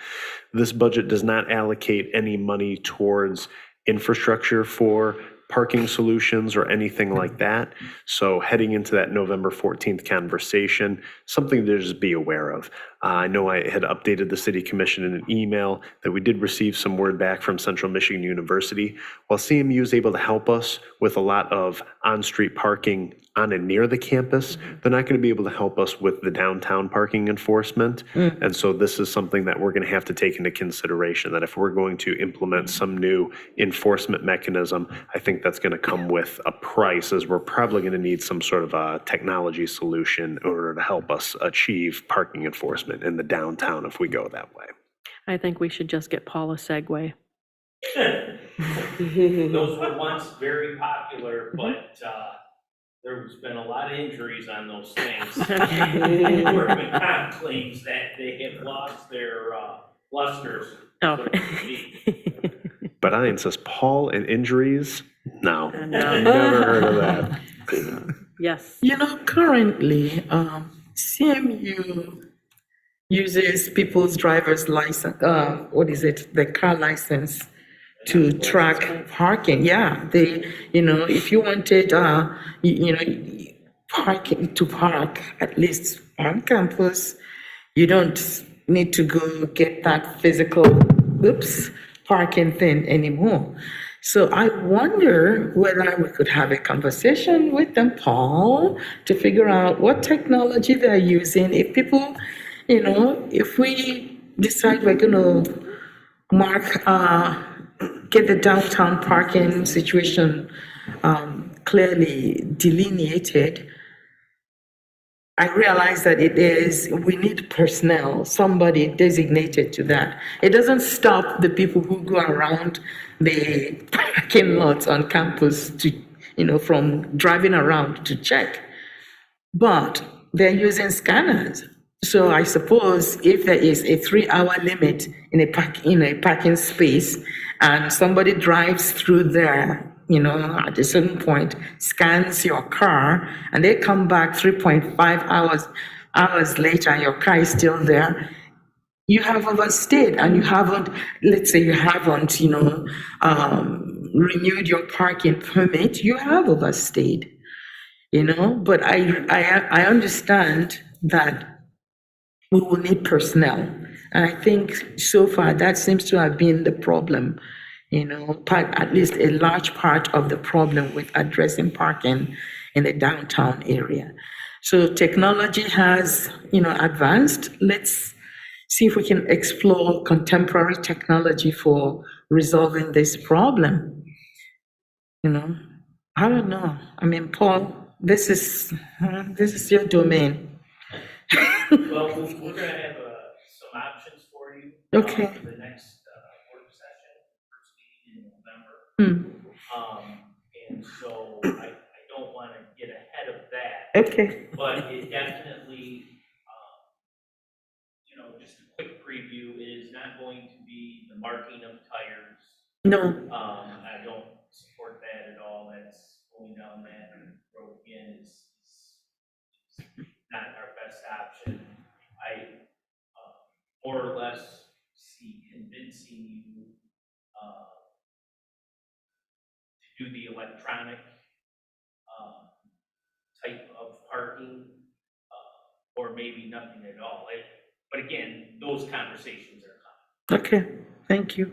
This budget does not allocate any money towards infrastructure for parking solutions or anything like that. So heading into that November 14th conversation, something to just be aware of. I know I had updated the city commission in an email that we did receive some word back from Central Michigan University. While CMU is able to help us with a lot of on-street parking on and near the campus, they're not going to be able to help us with the downtown parking enforcement. And so this is something that we're going to have to take into consideration, that if we're going to implement some new enforcement mechanism, I think that's going to come with a price, as we're probably going to need some sort of a technology solution in order to help us achieve parking enforcement in the downtown if we go that way. I think we should just get Paul a Segway. Those were once very popular, but there's been a lot of injuries on those things. Workman comp claims that they have lost their lusters. Oh. so to speak. But I insist, Paul and injuries? No, No. never heard of that. Yes. Currently, CMU uses people's driver's license, the car license to track parking. Yeah, if you wanted, parking to park, at least on campus, you don't need to go get that physical, parking thing anymore. So I wonder whether we could have a conversation with them, Paul, to figure out what technology they're using. If people, if we decide we're going to get the downtown parking situation clearly delineated, I realize that we need personnel, somebody designated to that. It doesn't stop the people who go around the parking lots on campus to, from driving around to check. But they're using scanners. So I suppose if there is a 3-hour limit in a parking space and somebody drives through there, at a certain point, scans your car, and they come back 3.5 hours later, and your car is still there, you have overstayed, and you haven't, let's say you haven't, renewed your parking permit, you have overstayed, but I understand that we will need personnel. And I think so far that seems to have been the problem, at least a large part of the problem with addressing parking in the downtown area. So technology has, advanced. Let's see if we can explore contemporary technology for resolving this problem. I don't know. I mean, Paul, this is your domain. Well, we're gonna have some options for you. Okay. For the next work And so I don't want to get ahead of that. Okay. But it definitely, you know, just a quick preview, it is not going to be the marking of tires. No. I don't support that at all. That's going down that road again is not our best option. I more or less see convincing you to do the electronic type of parking, or maybe nothing at all. But again, those conversations are coming. Okay, thank you.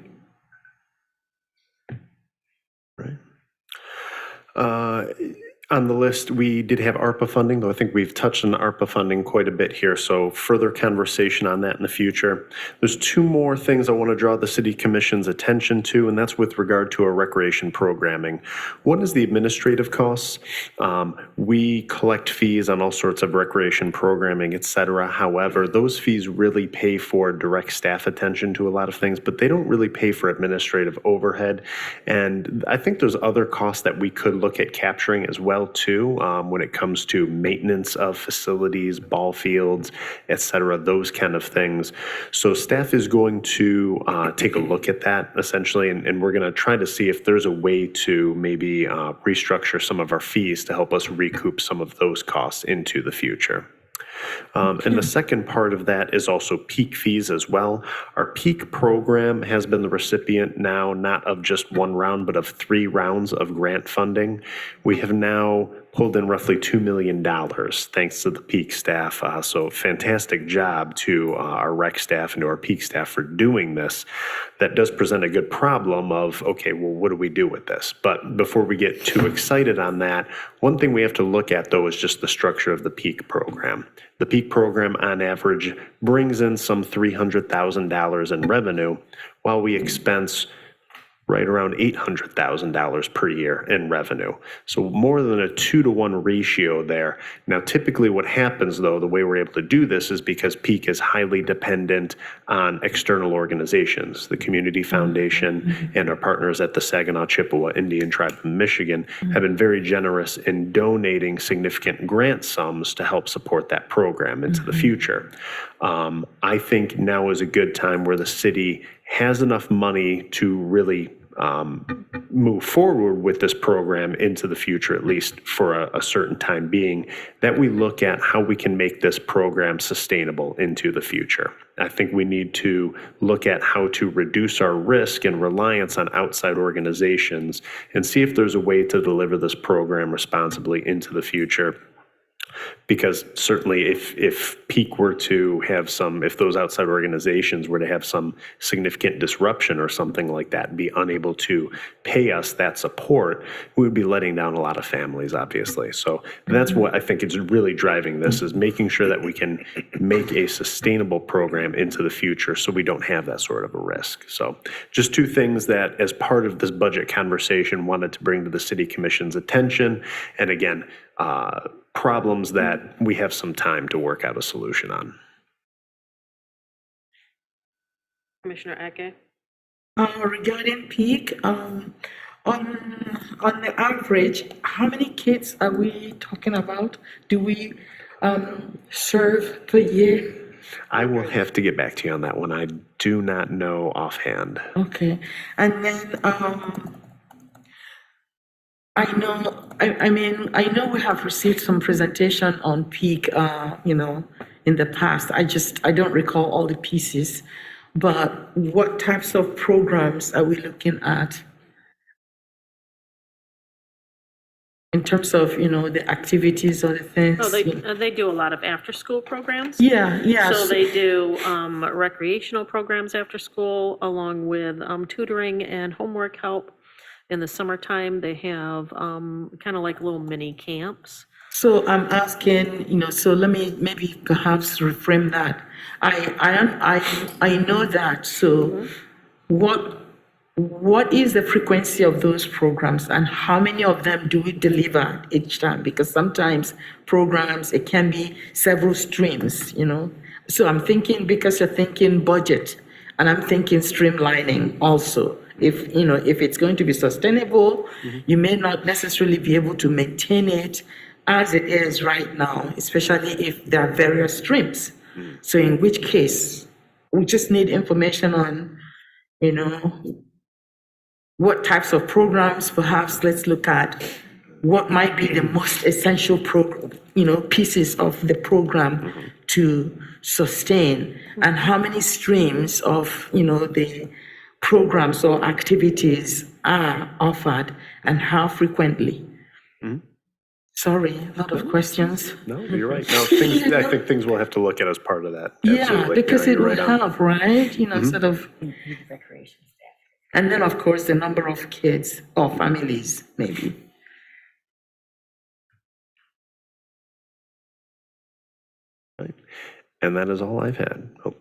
On the list, we did have ARPA funding, though I think we've touched on ARPA funding quite a bit here, so further conversation on that in the future. There's two more things I want to draw the City Commission's attention to, and that's with regard to our recreation programming. One is the administrative costs. We collect fees on all sorts of recreation programming, et cetera. However, those fees really pay for direct staff attention to a lot of things, but they don't really pay for administrative overhead. And I think there's other costs that we could look at capturing as well too, when it comes to maintenance of facilities, ball fields, et cetera, those kind of things. So staff is going to take a look at that essentially, and we're going to try to see if there's a way to maybe restructure some of our fees to help us recoup some of those costs into the future. And the second part of that is also peak fees as well. Our peak program has been the recipient now not of just one round, but of 3 rounds of grant funding. We have now pulled in roughly $2 million thanks to the peak staff. So fantastic job to our rec staff and to our peak staff for doing this. That does present a good problem of, okay, well, what do we do with this? But before we get too excited on that, one thing we have to look at though is just the structure of the peak program. The peak program on average brings in some $300,000 in revenue while we expense right around $800,000 per year in revenue. So more than a 2-to-1 ratio there. Now, typically what happens though, the way we're able to do this is because Peak is highly dependent on external organizations. The Community Foundation and our partners at the Saginaw Chippewa Indian Tribe of Michigan have been very generous in donating significant grant sums to help support that program into the future. I think now is a good time where the city has enough money to really move forward with this program into the future, at least for a certain time being, that we look at how we can make this program sustainable into the future. I think we need to look at how to reduce our risk and reliance on outside organizations and see if there's a way to deliver this program responsibly into the future. Because certainly if Peak were to have if those outside organizations were to have some significant disruption or something like that, and be unable to pay us that support, we would be letting down a lot of families, obviously. So that's what I think is really driving this, is making sure that we can make a sustainable program into the future so we don't have that sort of a risk. So just two things that, as part of this budget conversation, wanted to bring to the City Commission's attention. And again, problems that we have some time to work out a solution on. Commissioner Eke? Regarding Peak, on the average, how many kids are we talking about? Do we serve per year? I will have to get back to you on that one. I do not know offhand. Okay, and then I know we have received some presentation on Peak, in the past. I don't recall all the pieces, but what types of programs are we looking at in terms of, the activities or the things? Oh, they do a lot of after-school programs. Yeah. So they do recreational programs after school, along with tutoring and homework help. In the summertime, they have kind of like little mini camps. So I'm asking, so let me maybe perhaps reframe that. I know that. So what is the frequency of those programs, and how many of them do we deliver each time? Because sometimes programs, it can be several streams, So I'm thinking, because you're thinking budget, and I'm thinking streamlining also. if, you know, if it's going to be sustainable, you may not necessarily be able to maintain it as it is right now, especially if there are various streams. So in which case, we just need information on, you know, what types of programs, perhaps let's look at what might be the most essential pieces of the program to sustain, and how many streams of, the programs or activities are offered, and how frequently. Sorry, a lot of questions. No, you're right. No, I think things we'll have to look at as part of that. Yeah, Absolutely. because You're it will right on. help, right? Sort of. And then, of course, the number of kids or families, maybe. And that is all I've had. Oh,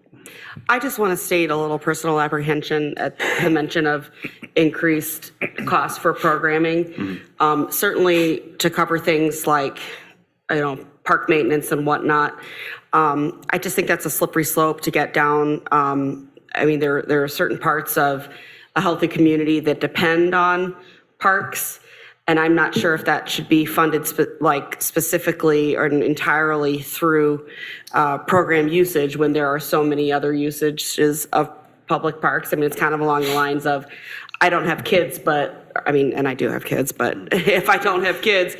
I just want to state a little personal apprehension at the mention of increased costs for programming. Certainly to cover things like, park maintenance and whatnot. I just think that's a slippery slope to get down. There are certain parts of a healthy community that depend on parks. And I'm not sure if that should be funded specifically or entirely through program usage when there are so many other usages of public parks. It's kind of along the lines of, I don't have kids, and I do have kids, but if I don't have kids,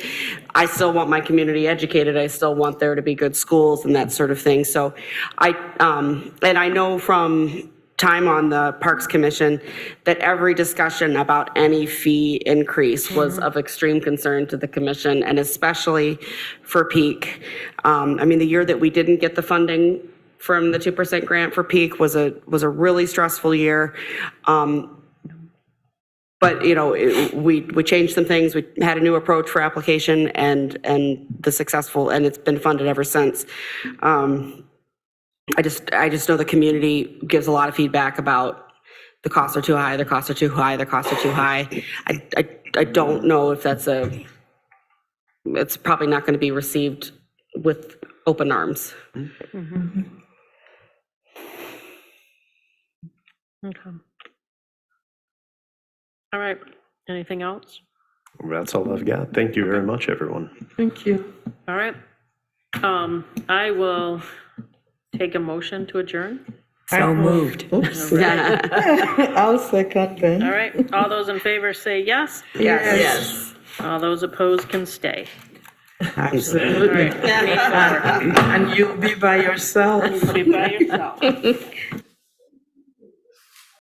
I still want my community educated. I still want there to be good schools and that sort of thing. So and I know from time on the Parks Commission that every discussion about any fee increase was of extreme concern to the commission, and especially for peak. The year that we didn't get the funding from the 2% grant for peak was a really stressful year. But we changed some things. We had a new approach for application, and it's been funded ever since. I just know the community gives a lot of feedback about the costs are too high, the costs are too high, the costs are too high. I don't know if it's probably not going to be received with open arms. Okay. All right, anything else? That's all I've got. Thank you very much, everyone. Thank you. All right. I will take a motion to adjourn. So moved. Oops. I'll second then. All right, all those in favor say yes. Yes. All those opposed can stay. Absolutely. All right. And you'll be by yourself. Be by yourself.